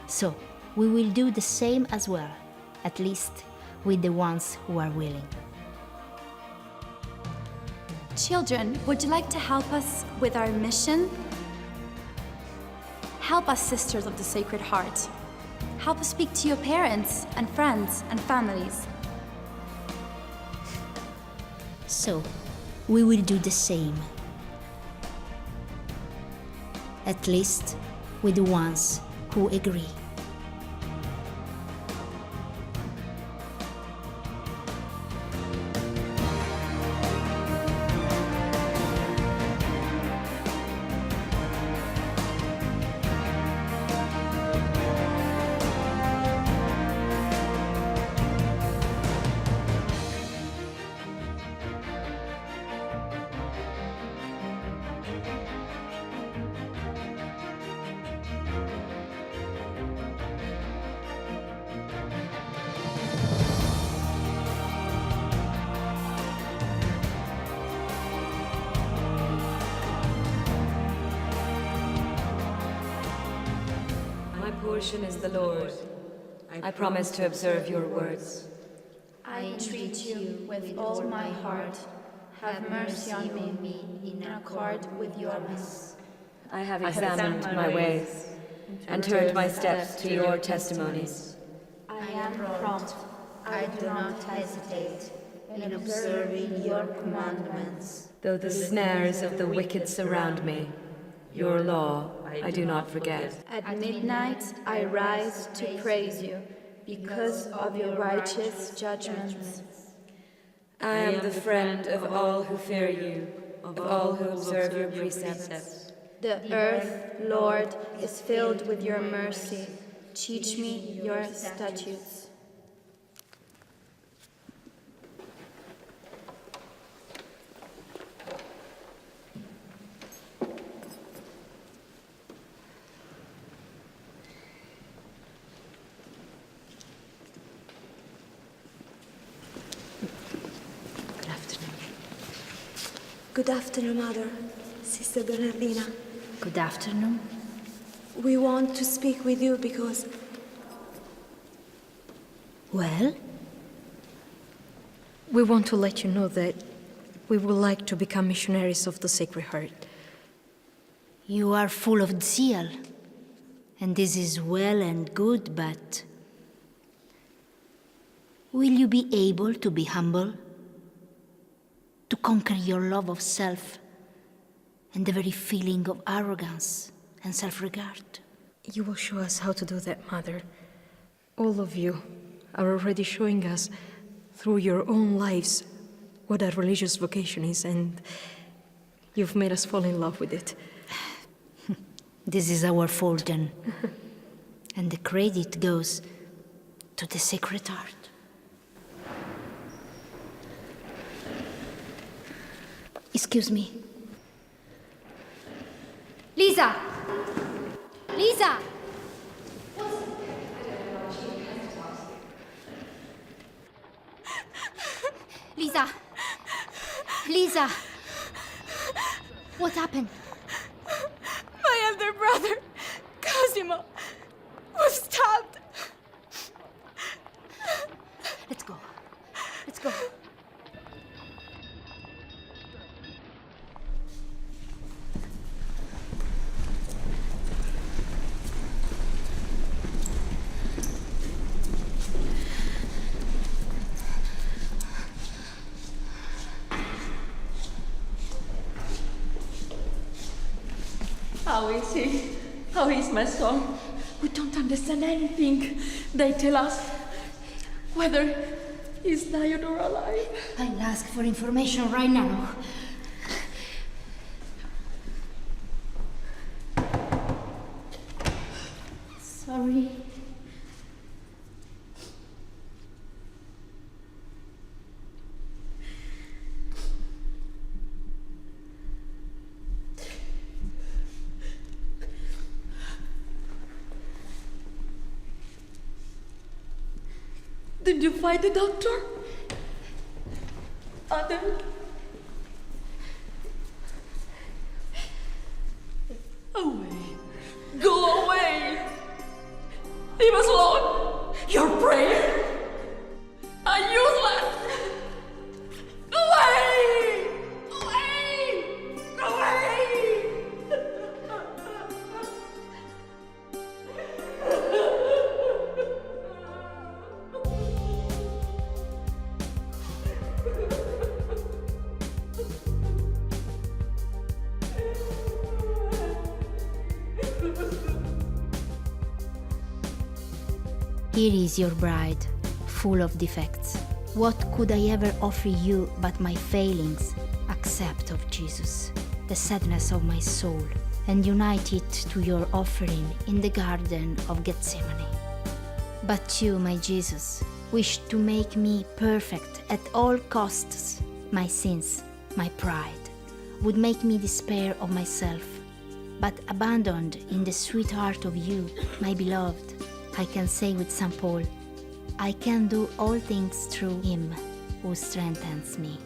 So, we will do the same as well, at least with the ones who are willing. Children, would you like to help us with our mission? Help us, Sisters of the Sacred Heart. Help us speak to your parents and friends and families. So, we will do the same. At least with the ones who agree. My portion is the Lord. I promise to observe your words. I entreat you with all my heart, have mercy on me in accord with your peace. I have examined my ways and turned my steps to your testimonies. I am prompt, I do not hesitate in observing your commandments. Though the snares of the wicked surround me, your law I do not forget. At midnight I rise to praise you because of your righteous judgments. I am the friend of all who fear you, of all who observe your precepts. The earth, Lord, is filled with your mercy. Teach me your statutes. Good afternoon, Mother. Sister Bernardina. Good afternoon. We want to speak with you because... Well? We want to let you know that we would like to become missionaries of the Sacred Heart. You are full of zeal, and this is well and good, but... will you be able to be humble? To conquer your love of self and the very feeling of arrogance and self-regard? You will show us how to do that, Mother. All of you are already showing us through your own lives what a religious vocation is, and you've made us fall in love with it. This is our fault, then. And the credit goes to the Sacred Heart. Excuse me. Lisa! Lisa! Lisa! Lisa! What happened? My elder brother, Cosimo, was stabbed. Let's go. Let's go. How is he? How is my son? We don't understand anything. They tell us whether he's died or alive. I'll ask for information right now. Sorry. Did you find the doctor? Adam? Away. Go away. Leave us alone. Your prayer are useless. Away! Away! Here is your bride, full of defects. What could I ever offer you but my failings? Accept of Jesus, the sadness of my soul, and unite it to your offering in the Garden of Gethsemane. But you, my Jesus, wish to make me perfect at all costs. My sins, my pride, would make me despair of myself. But abandoned in the sweet heart of you, my beloved, I can say with St. Paul, I can do all things through him who strengthens me.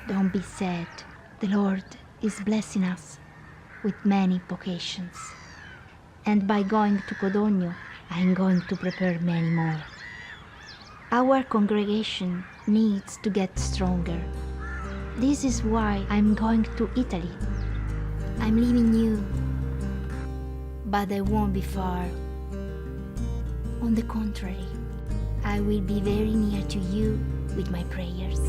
Don't be sad. The Lord is blessing us with many vocations. And by going to Codogno, I'm going to prepare many more. Our congregation needs to get stronger. This is why I'm going to Italy. I'm leaving you, but I won't be far. On the contrary, I will be very near to you with my prayers.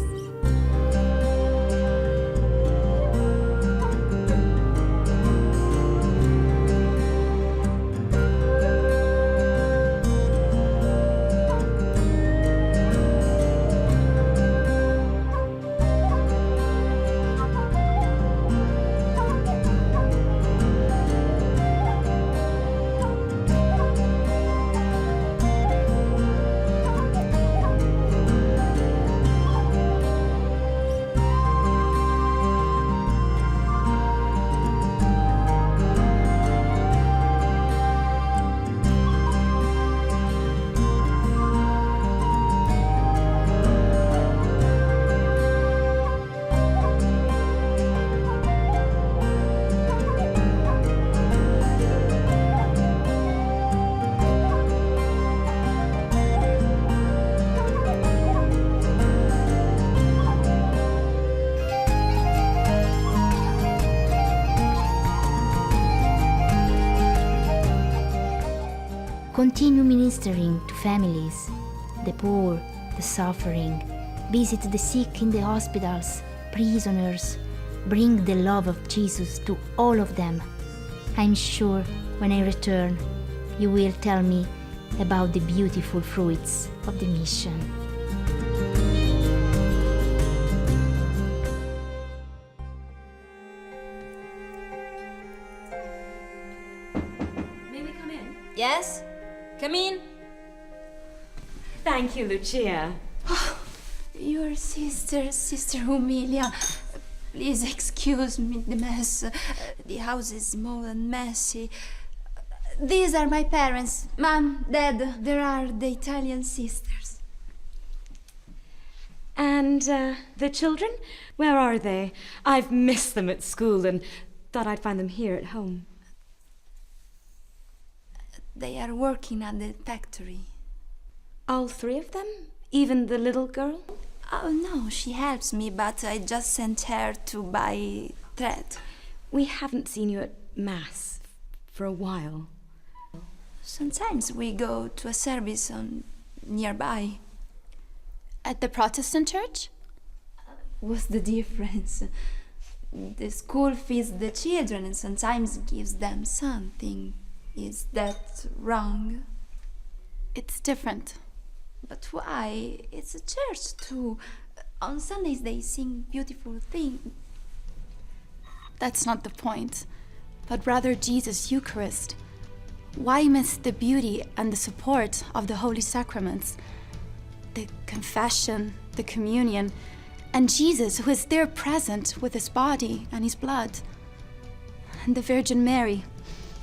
Continue ministering to families, the poor, the suffering. Visit the sick in the hospitals, prisoners. Bring the love of Jesus to all of them. I'm sure when I return, you will tell me about the beautiful fruits of the mission. May we come in? Yes? Come in. Thank you, Lucia. Your sister, Sister Humilia. Please excuse me, the mess. The house is small and messy. These are my parents, Mom, Dad. There are the Italian sisters. And the children? Where are they? I've missed them at school and thought I'd find them here at home. They are working at the factory. All three of them? Even the little girl? Oh, no, she helps me, but I just sent her to buy thread. We haven't seen you at Mass for a while. Sometimes we go to a service nearby. At the Protestant church? What's the difference? The school feeds the children and sometimes gives them something. Is that wrong? It's different. But why? It's a church too. On Sundays they sing beautiful things. That's not the point, but rather Jesus' Eucharist. Why miss the beauty and the support of the Holy Sacraments? The confession, the communion, and Jesus who is there present with his body and his blood. And the Virgin Mary,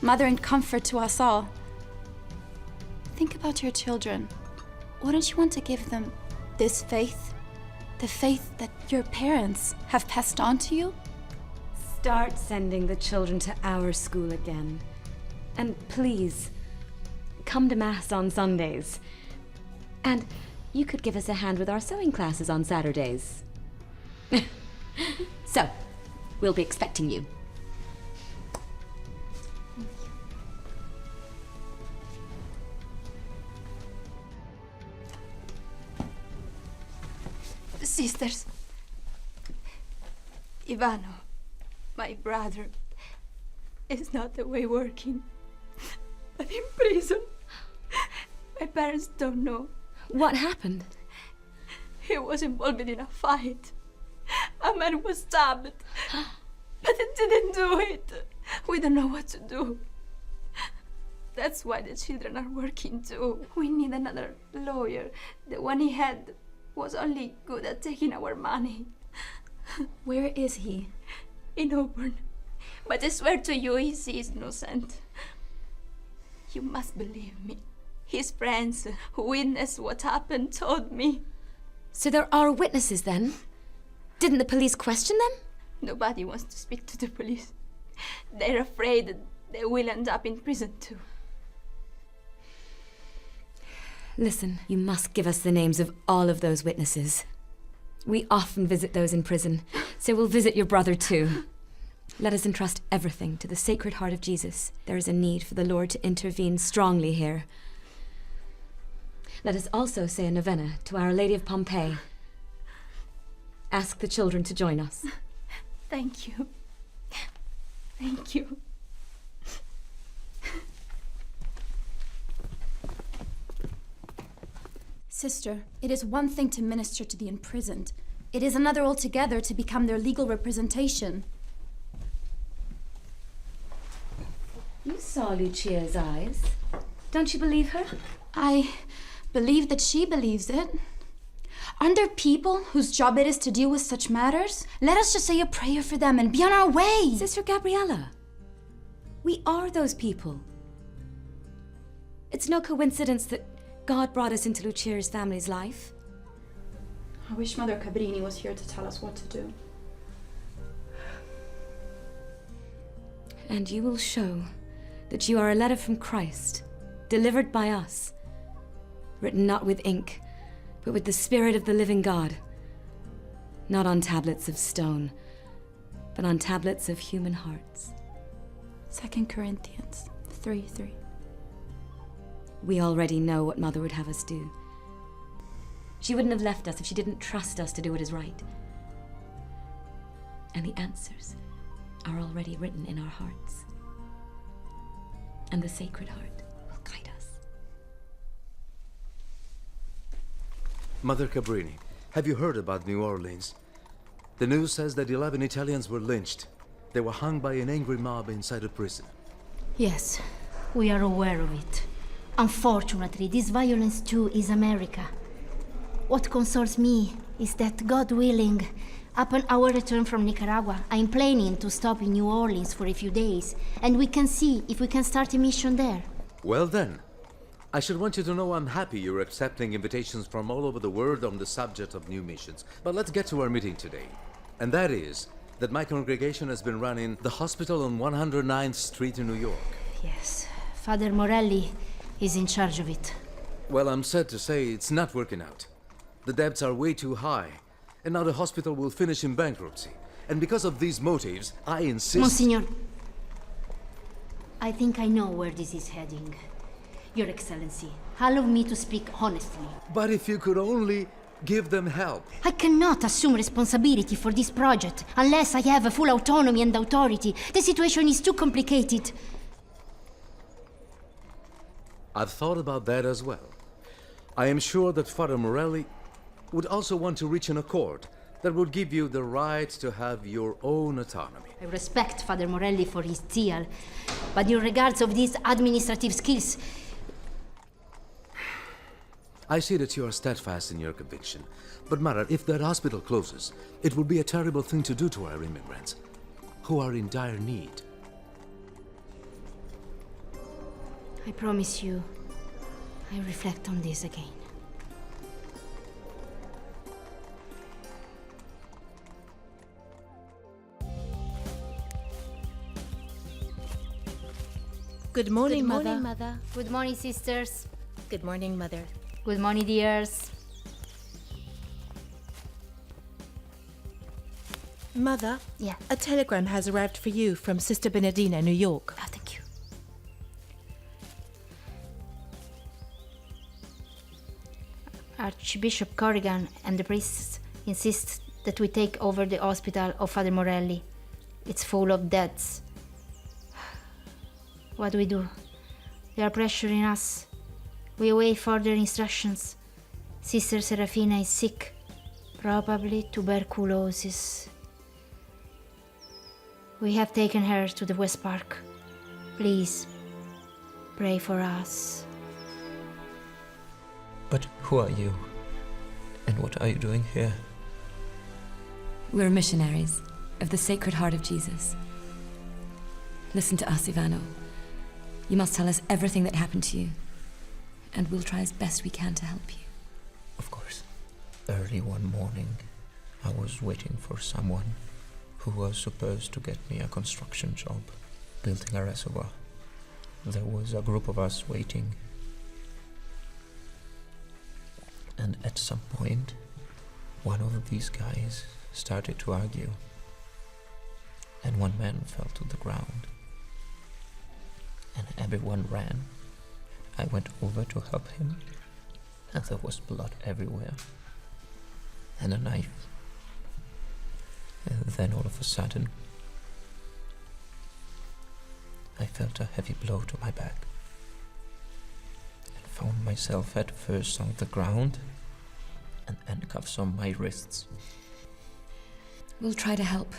Mother and comfort to us all. Think about your children. Wouldn't you want to give them this faith? The faith that your parents have passed on to you? Start sending the children to our school again. And please, come to Mass on Sundays. And you could give us a hand with our sewing classes on Saturdays. So, we'll be expecting you. Sisters, Ivano, My brother is not the way working, but in prison. My parents don't know. What happened? He was involved in a fight. A man was stabbed, but he didn't do it. We don't know what to do. That's why the children are working too. We need another lawyer. The one he had was only good at taking our money. Where is he? In Auburn. But I swear to you, he's innocent. You must believe me. His friends who witnessed what happened told me. So there are witnesses then? Didn't the police question them? Nobody wants to speak to the police. They're afraid that they will end up in prison too. Listen, you must give us the names of all of those witnesses. We often visit those in prison, so we'll visit your brother too. Let us entrust everything to the Sacred Heart of Jesus. There is a need for the Lord to intervene strongly here. Let us also say a novena to Our Lady of Pompeii. Ask the children to join us. Thank you. Thank you. Sister, it is one thing to minister to the imprisoned. It is another altogether to become their legal representation. You saw Lucia's eyes. Don't you believe her? I believe that she believes it. Aren't there people whose job it is to deal with such matters? Let us just say a prayer for them and be on our way. Sister Gabriella, we are those people. It's no coincidence that God brought us into Lucia's family's life. I wish Mother Cabrini was here to tell us what to do. And you will show that you are a letter from Christ, delivered by us, written not with ink, but with the Spirit of the living God, not on tablets of stone, but on tablets of human hearts. 2 Corinthians 3:3. We already know what Mother would have us do. She wouldn't have left us if she didn't trust us to do what is right. And the answers are already written in our hearts. And the Sacred Heart will guide us. Mother Cabrini, have you heard about New Orleans? The news says that 11 Italians were lynched. They were hung by an angry mob inside a prison. Yes, we are aware of it. Unfortunately, this violence too is America. What consoles me is that, God willing, upon our return from Nicaragua, I'm planning to stop in New Orleans for a few days, and we can see if we can start a mission there. Well then, I should want you to know I'm happy you're accepting invitations from all over the world on the subject of new missions. But let's get to our meeting today. And that is that my congregation has been running the hospital on 109th Street in New York. Yes, Father Morelli is in charge of it. Well, I'm sad to say it's not working out. The debts are way too high, and now the hospital will finish in bankruptcy. And because of these motives, I insist... Monsignor, I think I know where this is heading. Your Excellency, allow me to speak honestly. But if you could only give them help. I cannot assume responsibility for this project unless I have a full autonomy and authority. The situation is too complicated. I've thought about that as well. I am sure that Father Morelli would also want to reach an accord that would give you the right to have your own autonomy. I respect Father Morelli for his zeal, but in regards of these administrative skills... I see that you are steadfast in your conviction. But Mother, if that hospital closes, it would be a terrible thing to do to our immigrants, who are in dire need. I promise you, I reflect on this again. Good morning, Mother. Mother. Good morning, sisters. Good morning, Mother. Good morning, dears. Mother? Yeah? A telegram has arrived for you from Sister Benedina, New York. Oh, thank you. Archbishop Corrigan and the priests insist that we take over the hospital of Father Morelli. It's full of deaths. What do we do? They are pressuring us. We await further instructions. Sister Serafina is sick. Probably tuberculosis. We have taken her to the West Park. Please, pray for us. But who are you? And what are you doing here? We're missionaries of the Sacred Heart of Jesus. Listen to us, Ivano. You must tell us everything that happened to you, and we'll try as best we can to help you. Of course. Early one morning, I was waiting for someone who was supposed to get me a construction job, building a reservoir. There was a group of us waiting. And at some point, one of these guys started to argue, and one man fell to the ground, and everyone ran. I went over to help him, and there was blood everywhere, and a knife. And then all of a sudden, I felt a heavy blow to my back, and found myself head first on the ground, and handcuffs on my wrists. We'll try to help.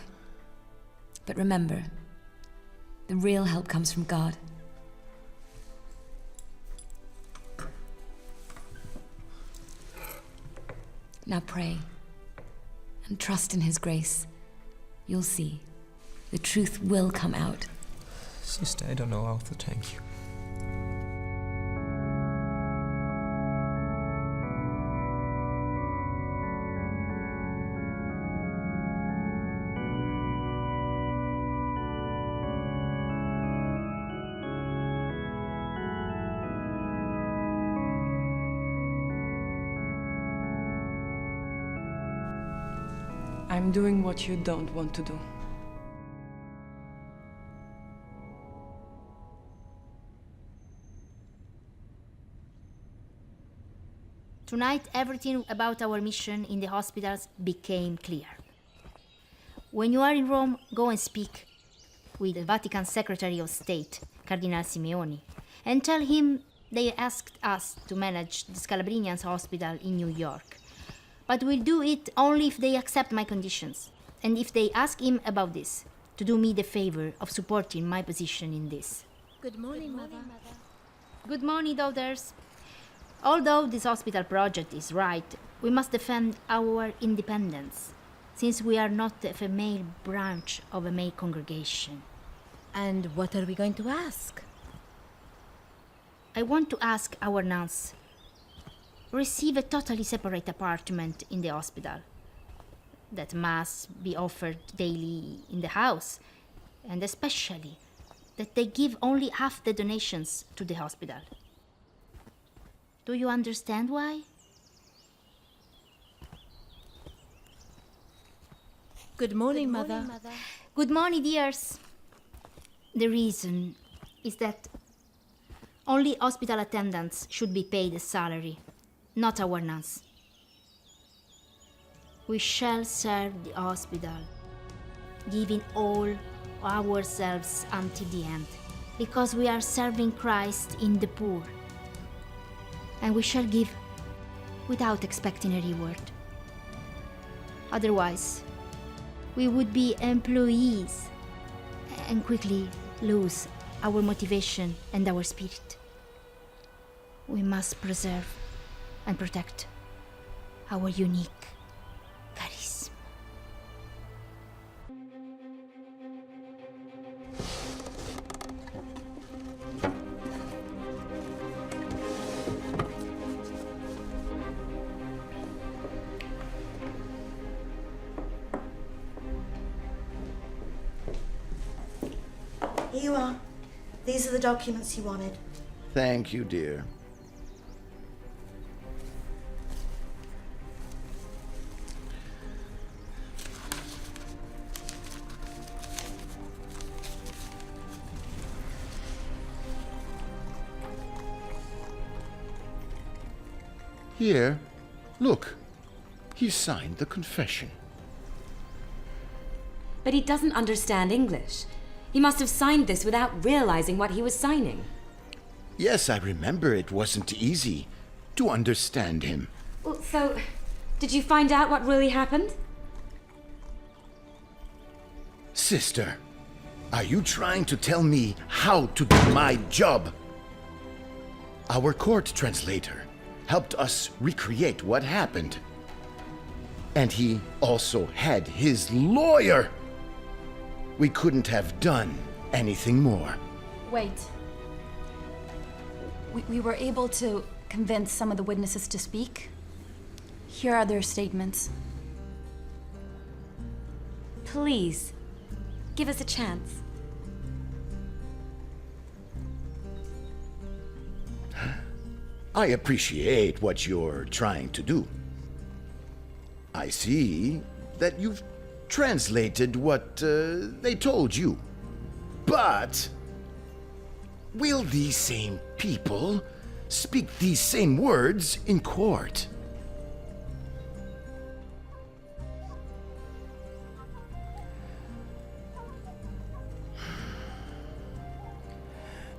But remember, the real help comes from God. Now pray and trust in His grace. You'll see. The truth will come out. Sister, I don't know how to thank you. I'm doing what you don't want to do. Tonight, everything about our mission in the hospitals became clear. When you are in Rome, go and speak with the Vatican Secretary of State, Cardinal Simeoni, and tell him they asked us to manage the Scalabrinians Hospital in New York. But we'll do it only if they accept my conditions, and if they ask him about this, to do me the favor of supporting my position in this. Good morning, Mother. Good morning, daughters. Although this hospital project is right, we must defend our independence, since we are not a female branch of a male congregation. And what are we going to ask? I want to ask our nuns receive a totally separate apartment in the hospital, that Mass be offered daily in the house, and especially that they give only half the donations to the hospital. Do you understand why? Good morning, Mother. Good morning, dears. The reason is that only hospital attendants should be paid a salary, not our nuns. We shall serve the hospital, giving all ourselves until the end, because we are serving Christ in the poor. And we shall give without expecting a reward. Otherwise, we would be employees and quickly lose our motivation and our spirit. We must preserve and protect our unique charisma. Here you are. These are the documents you wanted. Thank you, dear. Here, look. He signed the confession. But he doesn't understand English. He must have signed this without realizing what he was signing. Yes, I remember it wasn't easy to understand him. Well, so, did you find out what really happened? Sister, are you trying to tell me how to do my job? Our court translator helped us recreate what happened. And he also had his lawyer. We couldn't have done anything more. Wait. We were able to convince some of the witnesses to speak. Here are their statements. Please, give us a chance. I appreciate what you're trying to do. I see that you've translated what they told you. But will these same people speak these same words in court?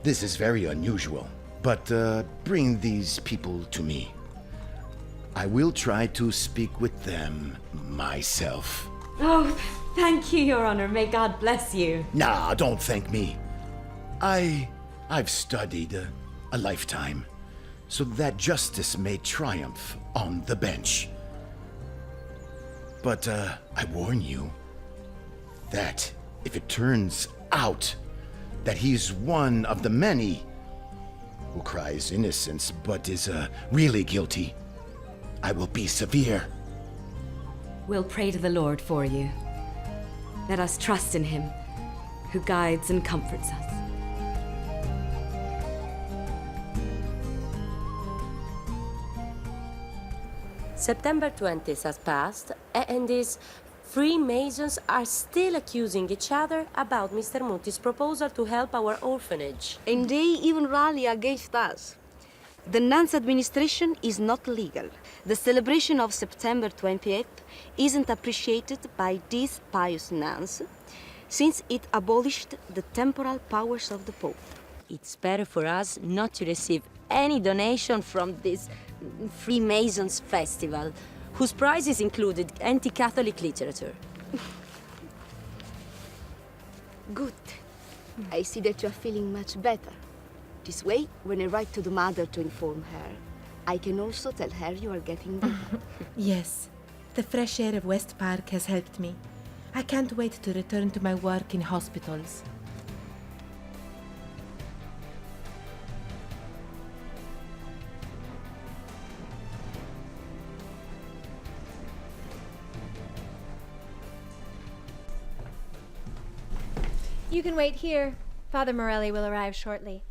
This is very unusual, but bring these people to me. I will try to speak with them myself. Oh, thank you, Your Honor. May God bless you. Nah, don't thank me. I've studied a lifetime so that justice may triumph on the bench. But I warn you that if it turns out that he's one of the many who cries innocence but is really guilty, I will be severe. We'll pray to the Lord for you. Let us trust in him, who guides and comforts us. September 20th has passed, and these Freemasons are still accusing each other about Mr. Muti's proposal to help our orphanage. And they even rally against us. The nuns' administration is not legal. The celebration of September 28th isn't appreciated by these pious nuns, since it abolished the temporal powers of the Pope. It's better for us not to receive any donation from this Freemasons festival, whose prizes included anti-Catholic literature. Good. I see that you are feeling much better. This way, when I write to the mother to inform her, I can also tell her you are getting better. Yes, the fresh air of West Park has helped me. I can't wait to return to my work in hospitals. You can wait here. Father Morelli will arrive shortly.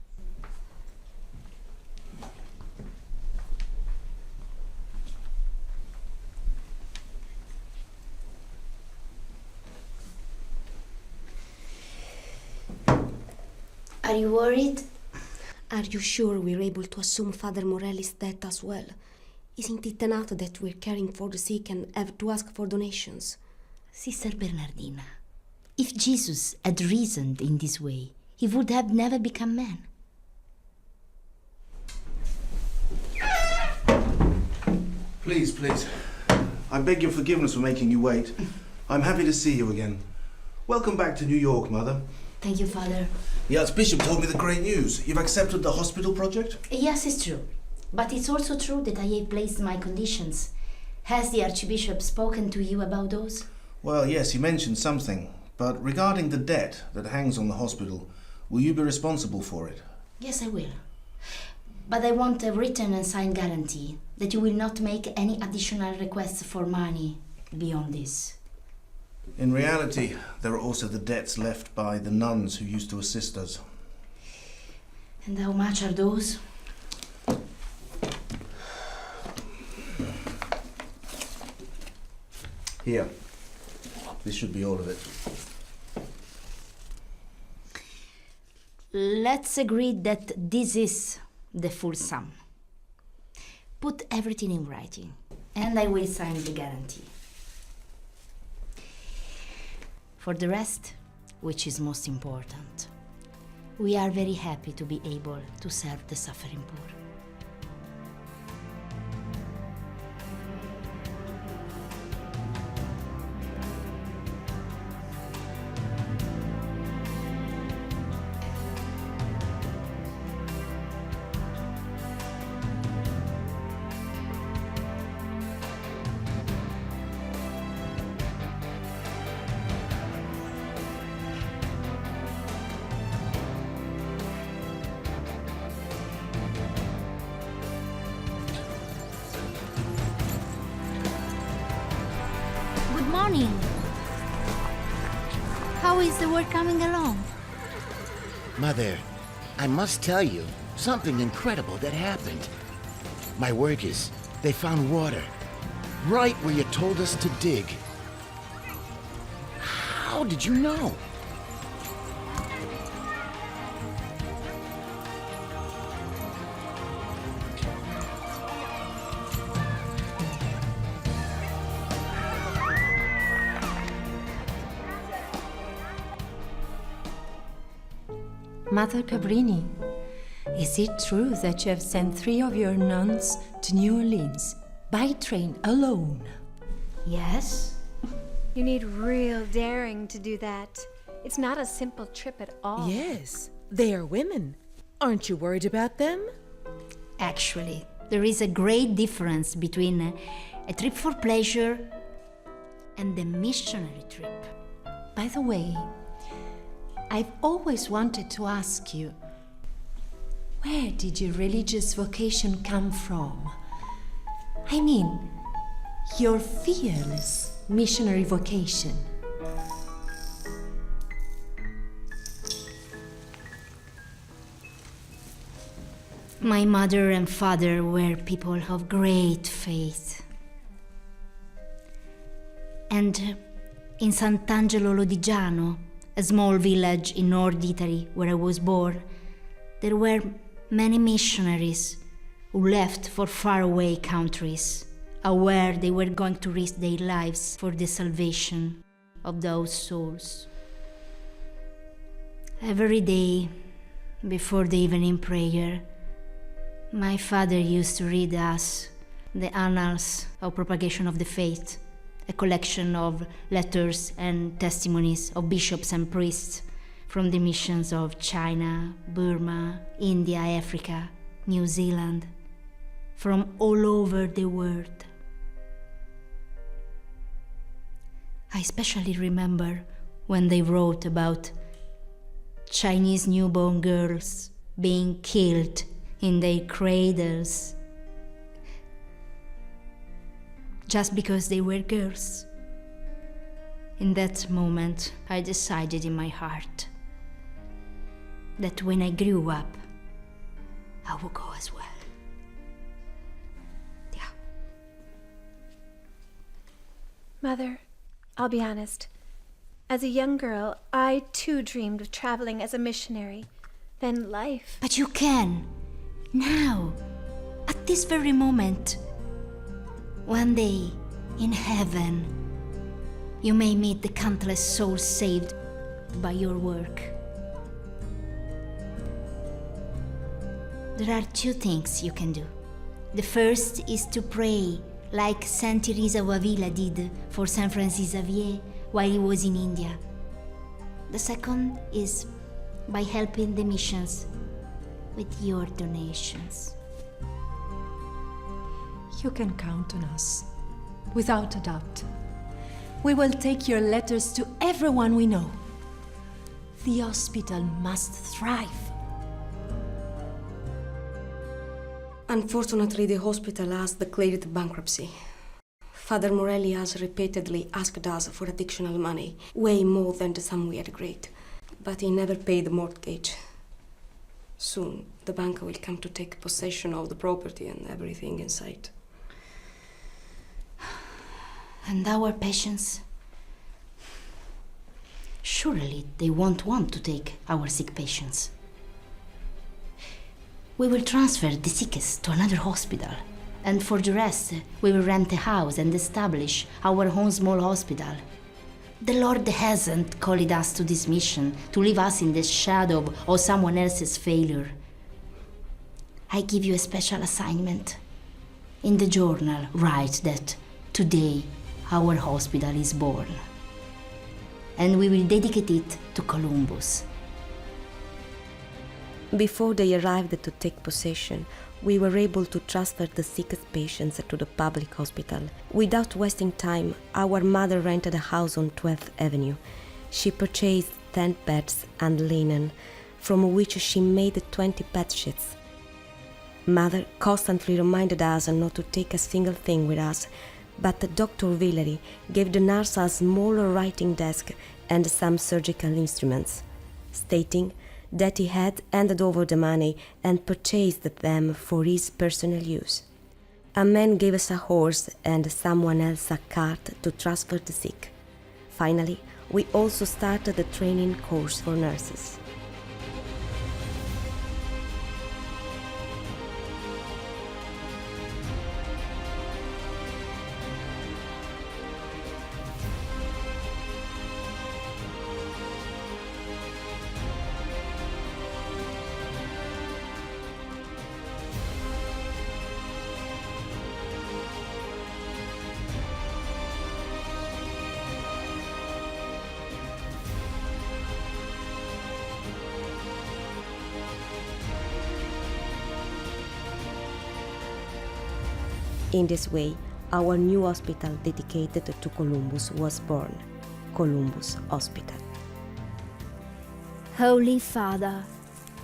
Are you worried? Are you sure we're able to assume Father Morelli's death as well? Isn't it enough that we're caring for the sick and have to ask for donations? Sister Bernardina, if Jesus had reasoned in this way, he would have never become man. Please, please. I beg your forgiveness for making you wait. I'm happy to see you again. Welcome back to New York, Mother. Thank you, Father. The Archbishop told me the great news. You've accepted the hospital project? Yes, it's true. But it's also true that I have placed my conditions. Has the Archbishop spoken to you about those? Well, yes, he mentioned something. But regarding the debt that hangs on the hospital, will you be responsible for it? Yes, I will. But I want a written and signed guarantee that you will not make any additional requests for money beyond this. In reality, there are also the debts left by the nuns who used to assist us. And how much are those? Here. This should be all of it. Let's agree that this is the full sum. Put everything in writing, and I will sign the guarantee. For the rest, which is most important, we are very happy to be able to serve the suffering poor. Good morning. How is the work coming along? Mother, I must tell you something incredible that happened. My workers, they found water right where you told us to dig. How did you know? Mother Cabrini, is it true that you have sent 3 of your nuns to New Orleans by train alone? Yes. You need real daring to do that. It's not a simple trip at all. Yes, they are women. Aren't you worried about them? Actually, there is a great difference between a trip for pleasure and a missionary trip. By the way, I've always wanted to ask you, where did your religious vocation come from? I mean, your fearless missionary vocation. My mother and father were people of great faith. And in Sant'Angelo Lodigiano, a small village in North Italy where I was born, there were many missionaries who left for faraway countries, aware they were going to risk their lives for the salvation of those souls. Every day, before the evening prayer, my father used to read us the Annals of Propagation of the Faith, a collection of letters and testimonies of bishops and priests from the missions of China, Burma, India, Africa, New Zealand, from all over the world. I especially remember when they wrote about Chinese newborn girls being killed in their cradles just because they were girls. In that moment, I decided in my heart that when I grew up, I would go as well. Yeah. Mother, I'll be honest. As a young girl, I too dreamed of traveling as a missionary. Then life. But you can. Now. At this very moment. One day, in heaven, you may meet the countless souls saved by your work. There are 2 things you can do. The first is to pray, like Saint Teresa of Avila did for Saint Frances Xavier while he was in India. The second is by helping the missions with your donations. You can count on us, without a doubt. We will take your letters to everyone we know. The hospital must thrive. Unfortunately, the hospital has declared bankruptcy. Father Morelli has repeatedly asked us for additional money, way more than the sum we had agreed. But he never paid the mortgage. Soon, the bank will come to take possession of the property and everything inside. And our patients? Surely they won't want to take our sick patients. We will transfer the sickest to another hospital, and for the rest, we will rent a house and establish our own small hospital. The Lord hasn't called us to this mission to leave us in the shadow of someone else's failure. I give you a special assignment. In the journal, write that today our hospital is born. And we will dedicate it to Columbus. Before they arrived to take possession, we were able to transfer the sickest patients to the public hospital. Without wasting time, our mother rented a house on 12th Avenue. She purchased 10 beds and linen, from which she made 20 bed sheets. Mother constantly reminded us not to take a single thing with us, but Dr. Villery gave the nurse a small writing desk and some surgical instruments, stating that he had handed over the money and purchased them for his personal use. A man gave us a horse and someone else a cart to transfer the sick. Finally, we also started the training course for nurses. In this way, our new hospital dedicated to Columbus was born, Columbus Hospital. Holy Father,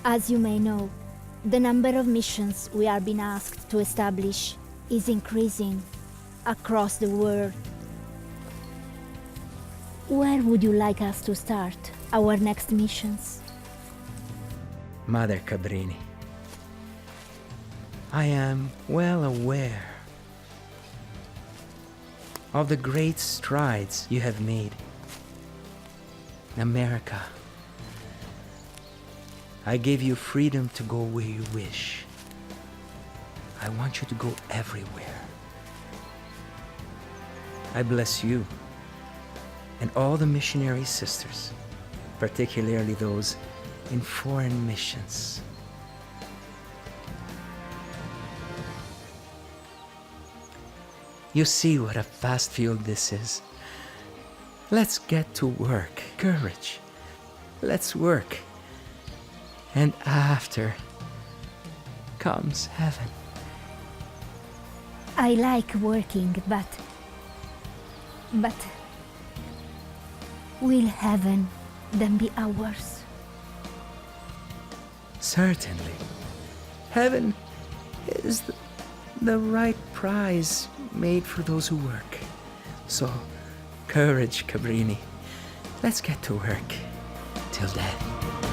as you may know, the number of missions we are being asked to establish is increasing across the world. Where would you like us to start our next missions? Mother Cabrini, I am well aware of the great strides you have made. America, I give you freedom to go where you wish. I want you to go everywhere. I bless you and all the missionary sisters, particularly those in foreign missions. You see what a vast field this is. Let's get to work. Courage. Let's work. And after comes heaven. I like working, but will heaven then be ours? Certainly. Heaven is the right prize made for those who work. So, courage, Cabrini. Let's get to work. Till then.